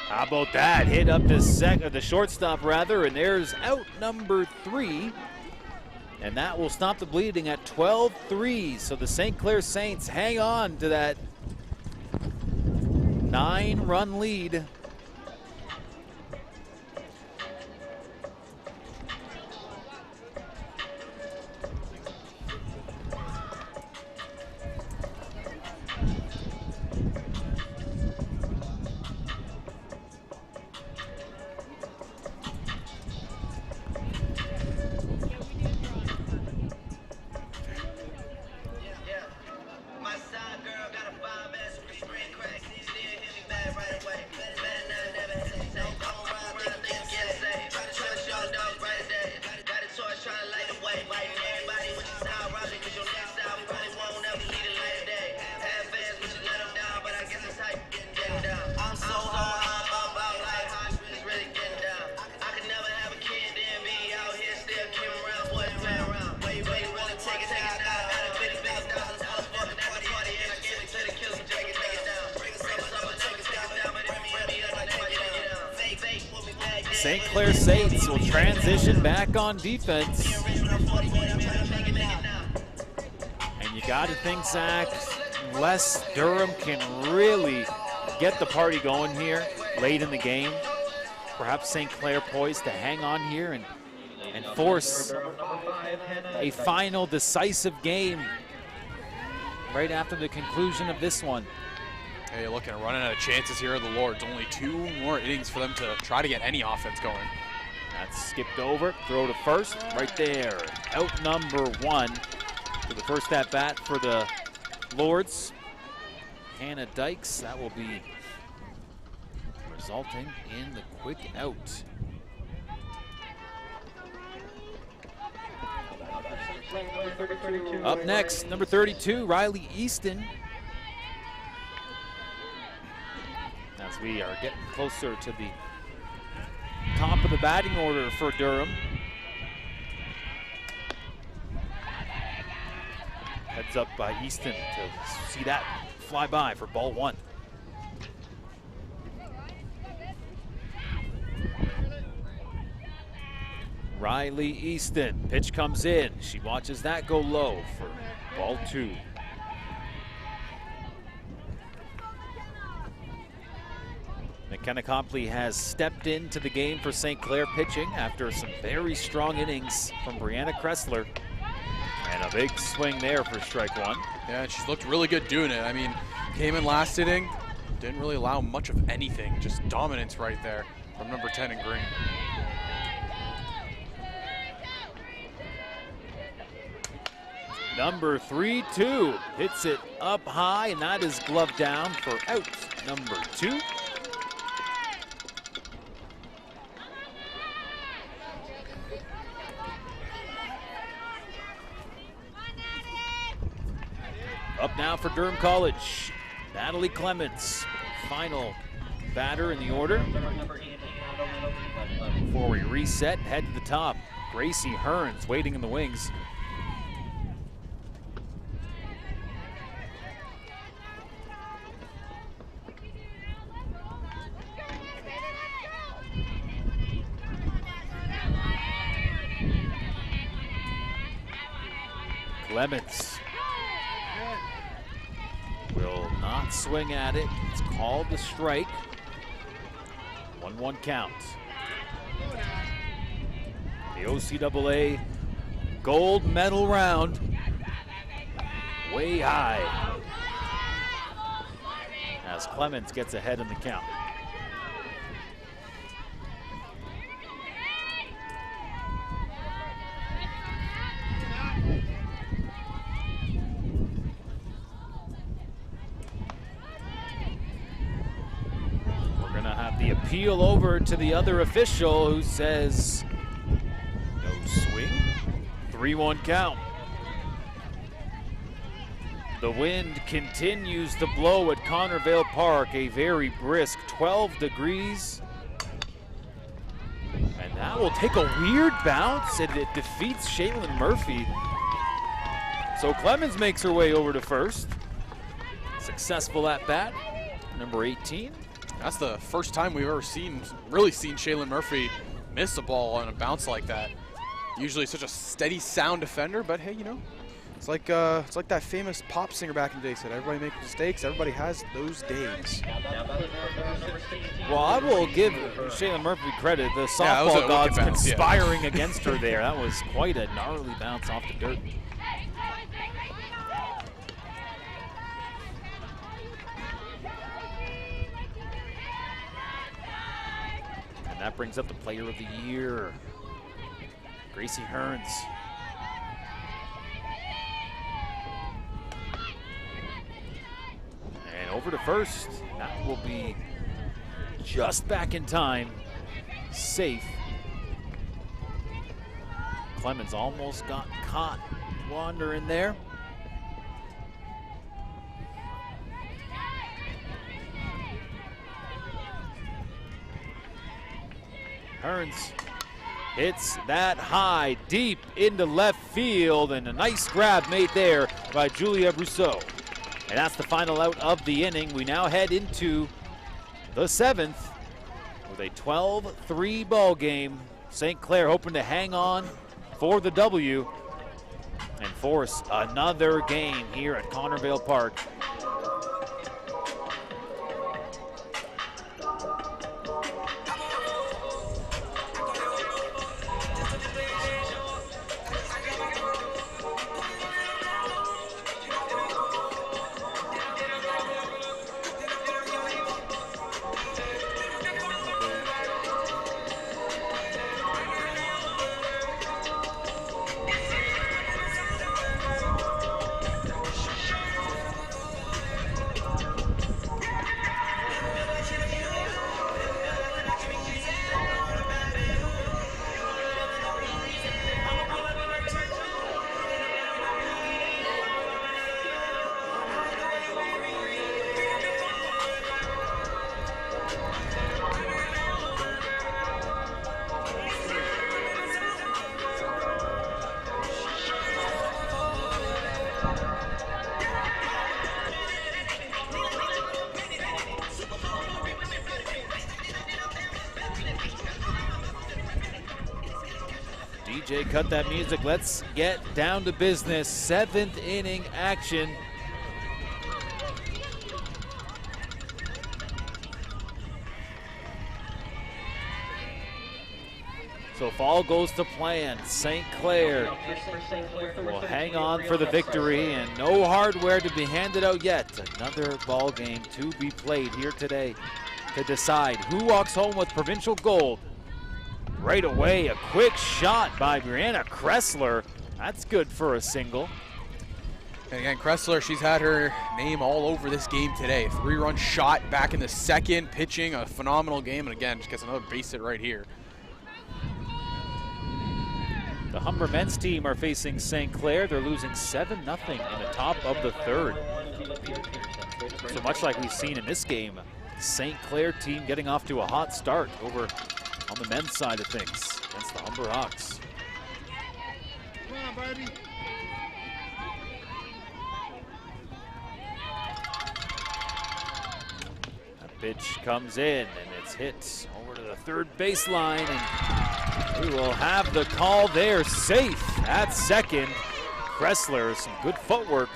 [SPEAKER 2] How about that? Hit up the shortstop rather, and there's out number 3. And that will stop the bleeding at 12-3. So the St. Clair Saints hang on to that 9-run lead. St. Clair Saints will transition back on defense. And you got to think, Zach, unless Durham can really get the party going here late in the game, perhaps St. Clair poised to hang on here and force a final decisive game. right after the conclusion of this one.
[SPEAKER 3] Hey, looking at running out of chances here are the Lords. Only 2 more innings for them to try to get any offense going.
[SPEAKER 2] That's skipped over, throw to first, right there. Out number 1 for the first at bat for the Lords. Hannah Dykes, that will be resulting in the quick out. Up next, number 32, Riley Easton. As we are getting closer to the top of the batting order for Durham. Heads up by Easton to see that fly by for ball 1. Riley Easton, pitch comes in. She watches that go low for ball 2. McKenna Copley has stepped into the game for St. Clair pitching after some very strong innings from Brianna Kressler. And a big swing there for strike 1.
[SPEAKER 3] Yeah, she's looked really good doing it. I mean, came in last inning, didn't really allow much of anything, just dominance right there from number 10 in green.
[SPEAKER 2] Number 3-2 hits it up high, and that is gloved down for out number 2. Up now for Durham College, Natalie Clements, final batter in the order. Before we reset, head to the top, Gracie Hearns waiting in the wings. Clements will not swing at it. It's called the strike. 1-1 count. The OCAA gold medal round. Way high. As Clements gets ahead in the count. The appeal over to the other official who says no swing. 3-1 count. The wind continues to blow at Connorvale Park, a very brisk 12 degrees. And that will take a weird bounce, and it defeats Shaylin Murphy. So Clemens makes her way over to first. Successful at bat, number 18.
[SPEAKER 3] That's the first time we've ever really seen Shaylin Murphy miss a ball on a bounce like that. Usually such a steady, sound defender, but hey, you know, it's like that famous pop singer back in the day said, everybody makes mistakes, everybody has those days.
[SPEAKER 2] Well, I will give Shaylin Murphy credit. The softball gods conspiring against her there. That was quite a gnarly bounce off the dirt. That brings up the player of the year, Gracie Hearns. And over to first. That will be just back in time. Safe. Clemens almost got caught wandering there. Hearns hits that high, deep into left field, and a nice grab made there by Julia Brousseau. And that's the final out of the inning. We now head into the 7th with a 12-3 ball game. St. Clair hoping to hang on for the W and force another game here at Connorvale Park. DJ, cut that music. Let's get down to business. 7th inning action. So if all goes to plan, St. Clair will hang on for the victory, and no hardware to be handed out yet. Another ball game to be played here today to decide who walks home with provincial gold. Right away, a quick shot by Brianna Kressler. That's good for a single.
[SPEAKER 3] And again, Kressler, she's had her name all over this game today. 3-run shot back in the second, pitching a phenomenal game, and again, just gets another base hit right here.
[SPEAKER 2] The Humber men's team are facing St. Clair. They're losing 7-0 in the top of the third. So much like we've seen in this game, St. Clair team getting off to a hot start over on the men's side of things against the Humber Hawks.
[SPEAKER 6] Come on, baby.
[SPEAKER 2] That pitch comes in, and it's hit over to the third baseline, and we will have the call there, safe at second. Kressler, some good footwork.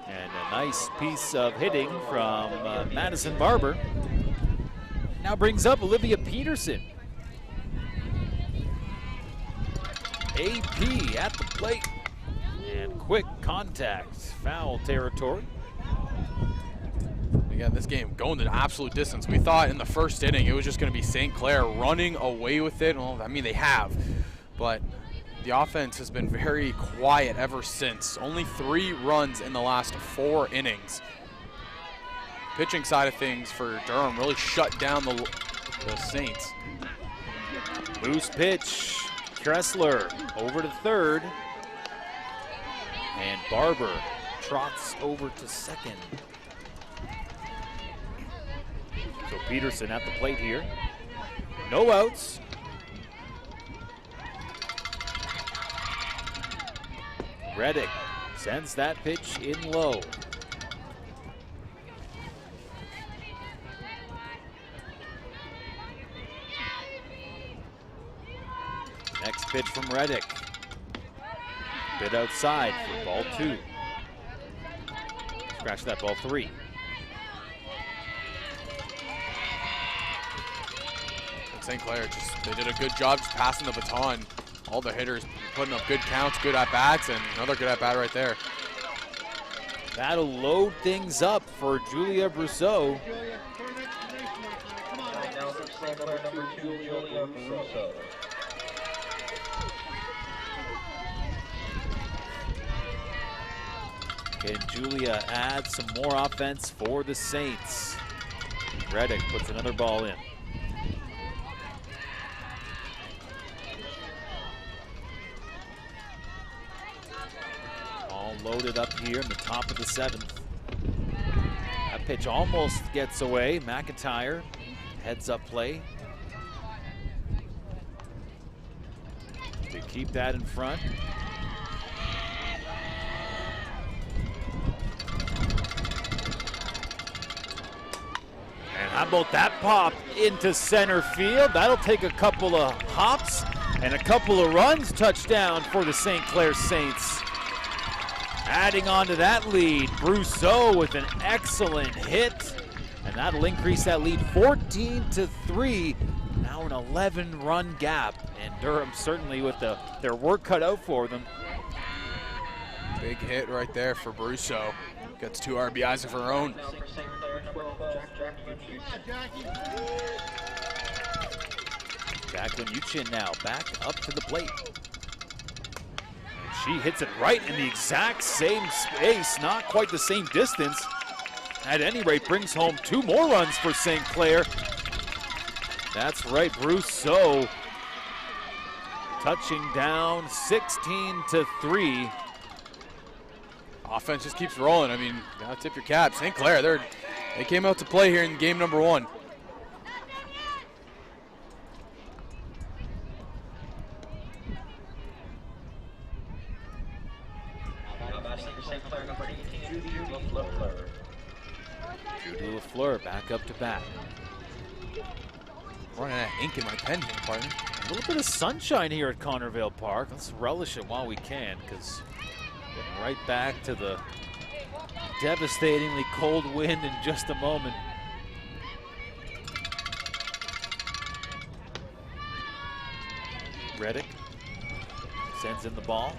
[SPEAKER 2] And a nice piece of hitting from Madison Barber. Now brings up Olivia Peterson. AP at the plate. And quick contact, foul territory.
[SPEAKER 3] Again, this game going to absolute distance. We thought in the first inning it was just going to be St. Clair running away with it. Well, I mean, they have, but the offense has been very quiet ever since. Only 3 runs in the last 4 innings. Pitching side of things for Durham really shut down the Saints.
[SPEAKER 2] Loose pitch, Kressler over to third. And Barber trots over to second. So Peterson at the plate here. No outs. Reddick sends that pitch in low. Next pitch from Reddick. Bit outside for ball 2. Scratch that, ball 3.
[SPEAKER 3] St. Clair, they did a good job just passing the baton. All the hitters putting up good counts, good at-bats, and another good at-bat right there.
[SPEAKER 2] That'll load things up for Julia Brousseau.
[SPEAKER 1] Now for St. Clair, number 2, Julia Brousseau.
[SPEAKER 2] Can Julia add some more offense for the Saints? Reddick puts another ball in. All loaded up here in the top of the 7th. That pitch almost gets away. McIntyre, heads up play. To keep that in front. And how about that pop into center field? That'll take a couple of hops and a couple of runs. Touchdown for the St. Clair Saints. Adding on to that lead, Brousseau with an excellent hit. And that'll increase that lead 14-3. Now an 11-run gap. And Durham certainly with their work cut out for them.
[SPEAKER 3] Big hit right there for Brousseau. Gets 2 RBIs of her own.
[SPEAKER 2] Jacqueline Uchin now back up to the plate. And she hits it right in the exact same space, not quite the same distance. At any rate, brings home 2 more runs for St. Clair. That's right, Brousseau touching down 16-3.
[SPEAKER 3] Offense just keeps rolling. I mean, gotta tip your cap. St. Clair, they came out to play here in game number 1.
[SPEAKER 2] Judy LaFleur back up to bat.
[SPEAKER 3] Running out of ink in my pen here, partner.
[SPEAKER 2] A little bit of sunshine here at Connorvale Park. Let's relish it while we can, because getting right back to the devastatingly cold wind in just a moment. Reddick sends in the ball.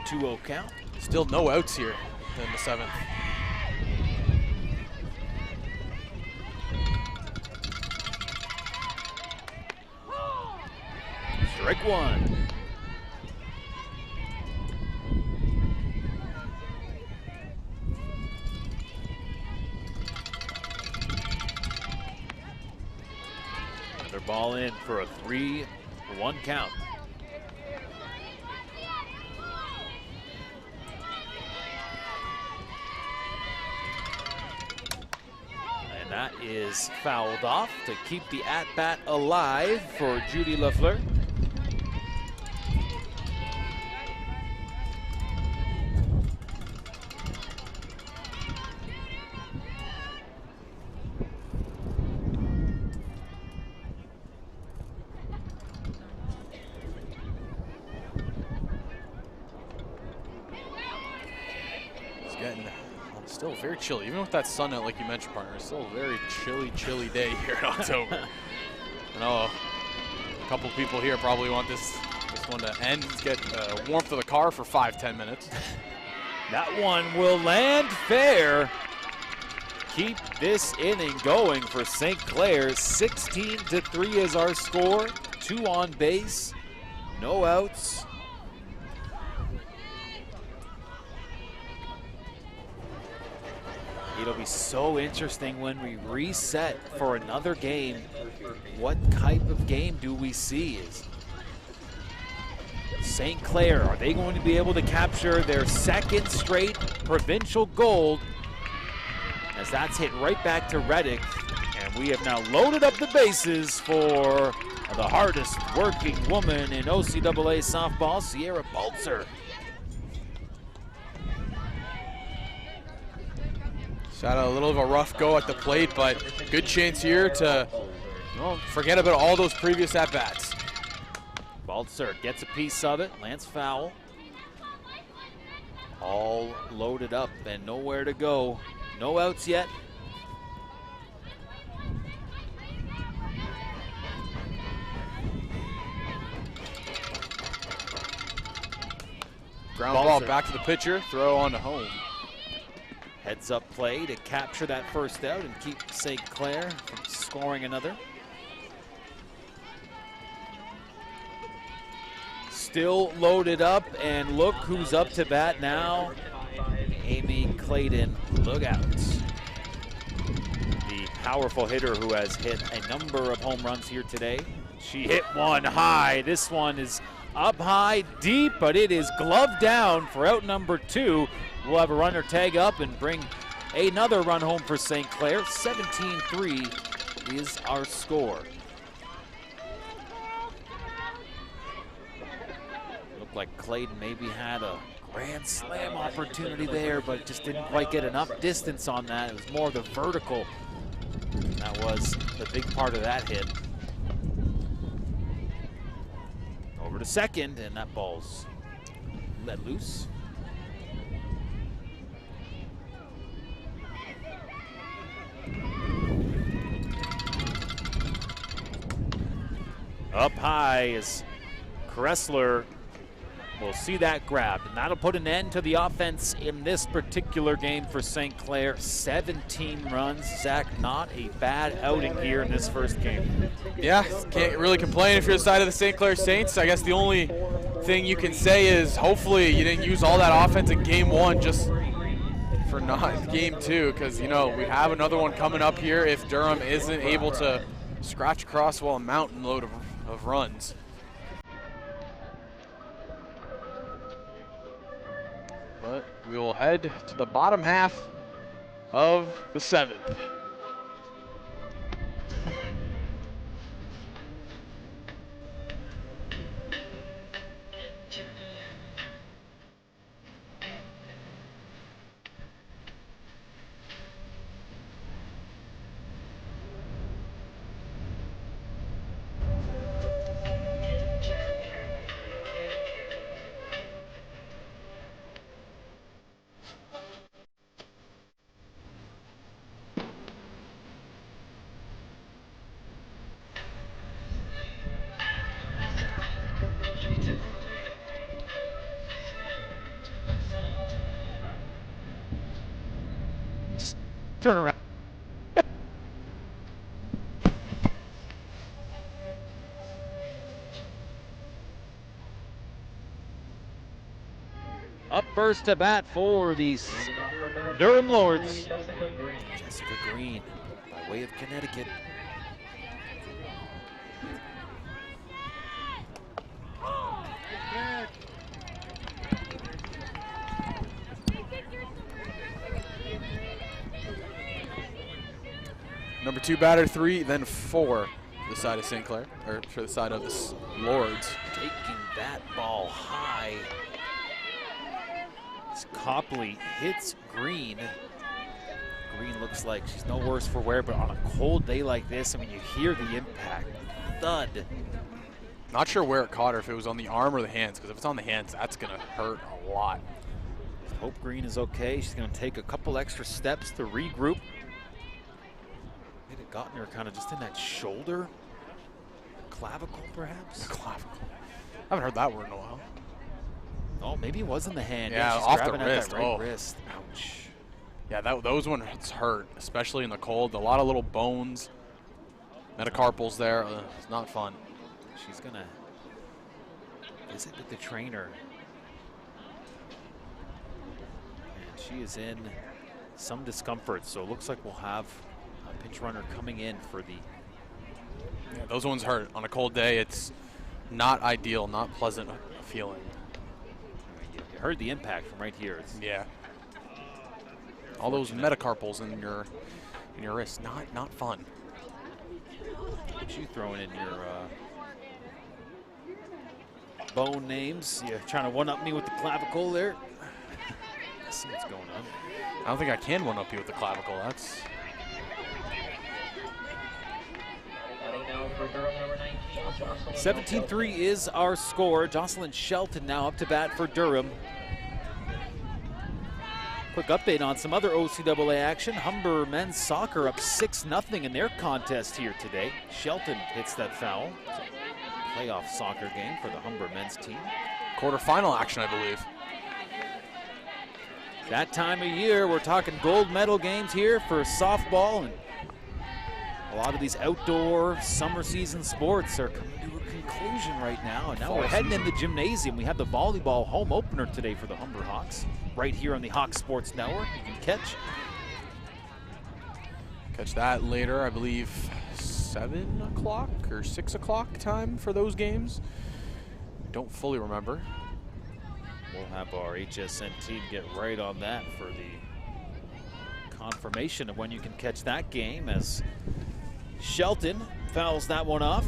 [SPEAKER 2] 2-0 count.
[SPEAKER 3] Still no outs here in the 7th.
[SPEAKER 2] Strike one. Another ball in for a 3-1 count. And that is fouled off to keep the at-bat alive for Judy Lafleur.
[SPEAKER 3] Still very chilly, even with that sun out, like you mentioned, partner. It's still a very chilly day here in October. I know a couple people here probably want this one to end. Let's get warmth of the car for 5-10 minutes.
[SPEAKER 2] That one will land fair. Keep this inning going for St. Clair. 16-3 is our score. 2 on base, no outs. It'll be so interesting when we reset for another game. What type of game do we see? Is St. Clair, are they going to be able to capture their 2nd straight provincial gold? As that's hit right back to Reddick. And we have now loaded up the bases for the hardest working woman in OCAA softball, Sierra Baltzer.
[SPEAKER 3] Had a little of a rough go at the plate, but good chance here to forget about all those previous at-bats.
[SPEAKER 2] Baltzer gets a piece of it, lands foul. All loaded up and nowhere to go. No outs yet.
[SPEAKER 3] Ground ball back to the pitcher, throw on to home.
[SPEAKER 2] Heads up play to capture that first out and keep St. Clair from scoring another. Still loaded up, and look who's up to bat now. Amy Clayton, look out. The powerful hitter who has hit a number of home runs here today. She hit one high. This one is up high, deep, but it is gloved down for out number 2. We'll have a runner tag up and bring another run home for St. Clair. 17-3 is our score. Looked like Clayton maybe had a grand slam opportunity there, but just didn't quite get enough distance on that. It was more of the vertical. That was the big part of that hit. Over to second, and that ball's let loose. Up high is Kressler. We'll see that grab, and that'll put an end to the offense in this particular game for St. Clair. 17 runs. Zach, not a bad outing here in this first game.
[SPEAKER 3] Yeah, can't really complain if you're the side of the St. Clair Saints. I guess the only thing you can say is hopefully you didn't use all that offense in game 1 just for not game 2, because, you know, we have another one coming up here if Durham isn't able to scratch across a mountain load of runs. But we will head to the bottom half of the 7th.
[SPEAKER 4] Turn around.
[SPEAKER 2] Up first to bat for the Durham Lords.
[SPEAKER 1] Jessica Green.
[SPEAKER 2] Jessica Green, by way of Connecticut.
[SPEAKER 3] Number 2 batter, 3, then 4 for the side of St. Clair, or for the side of the Lords.
[SPEAKER 2] Taking that ball high. As Copley hits Green. Green looks like she's no worse for wear, but on a cold day like this, I mean, you hear the impact. Thud.
[SPEAKER 3] Not sure where it caught her, if it was on the arm or the hands, because if it's on the hands, that's going to hurt a lot.
[SPEAKER 2] Hope Green is okay. She's going to take a couple extra steps to regroup. It had gotten her kind of just in that shoulder, clavicle perhaps.
[SPEAKER 3] Clavicle. I haven't heard that word in a while.
[SPEAKER 2] Oh, maybe it was in the hand.
[SPEAKER 3] Yeah,
[SPEAKER 2] she's
[SPEAKER 3] off the
[SPEAKER 2] grabbing at
[SPEAKER 3] wrist.
[SPEAKER 2] that right
[SPEAKER 3] Oh.
[SPEAKER 2] wrist. Ouch.
[SPEAKER 3] Yeah, those ones hurt, especially in the cold. A lot of little bones, metacarpals there. It's not fun.
[SPEAKER 2] She's gonna visit with the trainer. And she is in some discomfort, so it looks like we'll have a pinch runner coming in for the.
[SPEAKER 3] Yeah, those ones hurt. On a cold day, it's not ideal, not pleasant feeling.
[SPEAKER 2] You heard the impact from right here. It's
[SPEAKER 3] Yeah. All those metacarpals in your wrist, not fun.
[SPEAKER 2] what you throwing in your bone names. You're trying to one-up me with the clavicle there. Let's see what's going on.
[SPEAKER 3] I don't think I can one-up you with the clavicle. That's.
[SPEAKER 1] Batting now for Durham, number 19, Jocelyn
[SPEAKER 2] 17-3 is our score. Jocelyn Shelton now up to bat for Durham. Quick update on some other OCAA action. Humber men's soccer up 6-0 in their contest here today. Shelton hits that foul. It's a playoff soccer game for the Humber men's team.
[SPEAKER 3] Quarterfinal action, I believe.
[SPEAKER 2] That time of year, we're talking gold medal games here for softball, and a lot of these outdoor summer season sports are coming to a conclusion right now. And now we're heading in the gymnasium. We have the volleyball home opener today for the Humber Hawks, right here on the Hawks Sports Network. You can
[SPEAKER 3] Catch that later, I believe 7 o'clock or 6 o'clock time for those games. Don't fully remember.
[SPEAKER 2] We'll have our HSN team get right on that for the confirmation of when you can catch that game, as Shelton fouls that one off.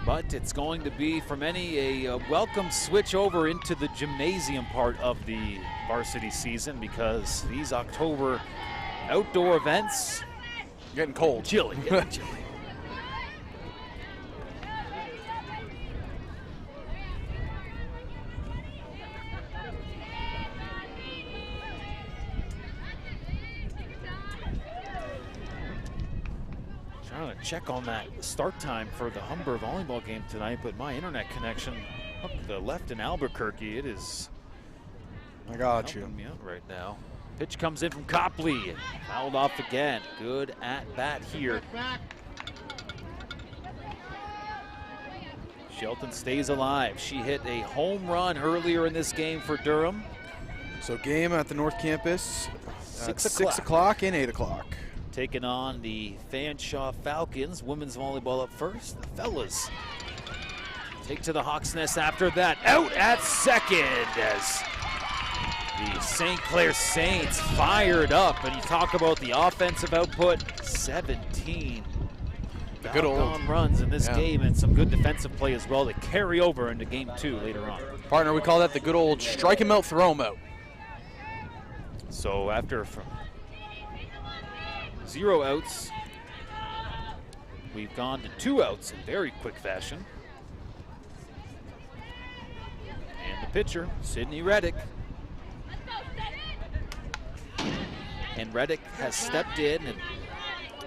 [SPEAKER 2] But it's going to be, for many, a welcome switch over into the gymnasium part of the varsity season, because these October outdoor events,
[SPEAKER 3] Getting cold.
[SPEAKER 2] chilly, getting chilly. Trying to check on that start time for the Humber volleyball game tonight, but my internet connection up to the left in Albuquerque, it is
[SPEAKER 3] I got
[SPEAKER 2] helping me out right now. Pitch comes in from Copley, fouled off again. Good at bat here. Shelton stays alive. She hit a home run earlier in this game for Durham.
[SPEAKER 3] So game at the North Campus,
[SPEAKER 2] 6
[SPEAKER 3] o'clock and 8 o'clock.
[SPEAKER 2] Taking on the Fanshawe Falcons. Women's volleyball up first. The fellas take to the Hawks Nest after that. Out at second as the St. Clair Saints fired up. And you talk about the offensive output, 17
[SPEAKER 3] good old
[SPEAKER 2] doggone runs in this game, and some good defensive play as well to carry over into game 2 later on.
[SPEAKER 3] Partner, we call that the good old strike him out, throw him out.
[SPEAKER 2] So after 0 outs, we've gone to 2 outs in very quick fashion. And the pitcher, Sydney Reddick. And Reddick has stepped in and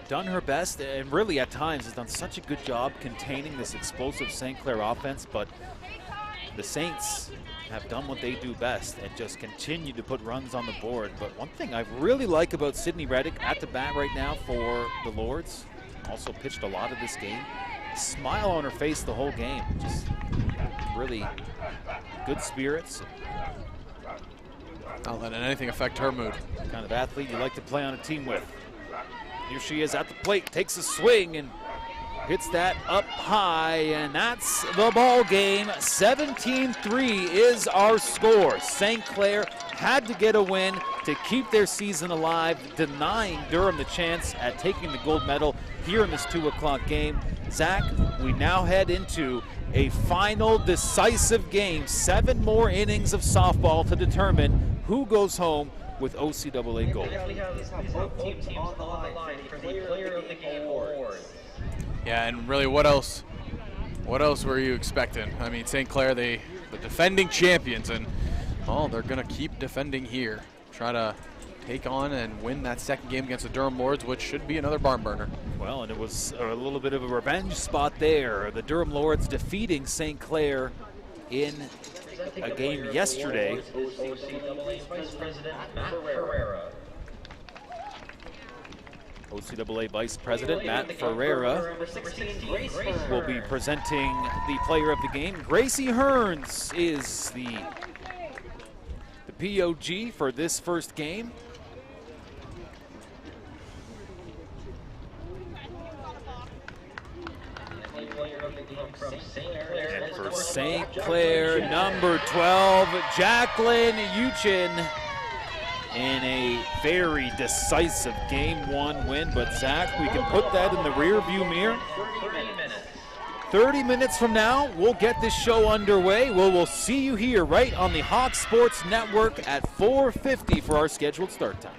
[SPEAKER 2] done her best, and really at times has done such a good job containing this explosive St. Clair offense, but the Saints have done what they do best and just continue to put runs on the board. But one thing I really like about Sydney Reddick at the bat right now for the Lords, also pitched a lot of this game, smile on her face the whole game, just really good spirits.
[SPEAKER 3] Not letting anything affect her mood.
[SPEAKER 2] The kind of athlete you like to play on a team with. Here she is at the plate, takes a swing and hits that up high, and that's the ball game. 17-3 is our score. St. Clair had to get a win to keep their season alive, denying Durham the chance at taking the gold medal here in this 2 o'clock game. Zach, we now head into a final decisive game. 7 more innings of softball to determine who goes home with OCAA gold.
[SPEAKER 1] We have both teams on the line for the Player of the Game award.
[SPEAKER 3] Yeah, and really, what else were you expecting? I mean, St. Clair, the defending champions, and well, they're gonna keep defending here. Try to take on and win that second game against the Durham Lords, which should be another barn burner.
[SPEAKER 2] Well, and it was a little bit of a revenge spot there. The Durham Lords defeating St. Clair in a game yesterday.
[SPEAKER 1] OCAA Vice President Matt Ferreira.
[SPEAKER 2] OCAA Vice President Matt Ferreira will be presenting the player of the game. Gracie Hearns is the POG for this first game. And for St. Clair, number 12, Jacqueline Uchin, in a very decisive Game 1 win. But Zach, we can put that in the rear view mirror. 30 minutes from now, we'll get this show underway. We'll see you here right on the Hawk Sports Network at 4:50 for our scheduled start time.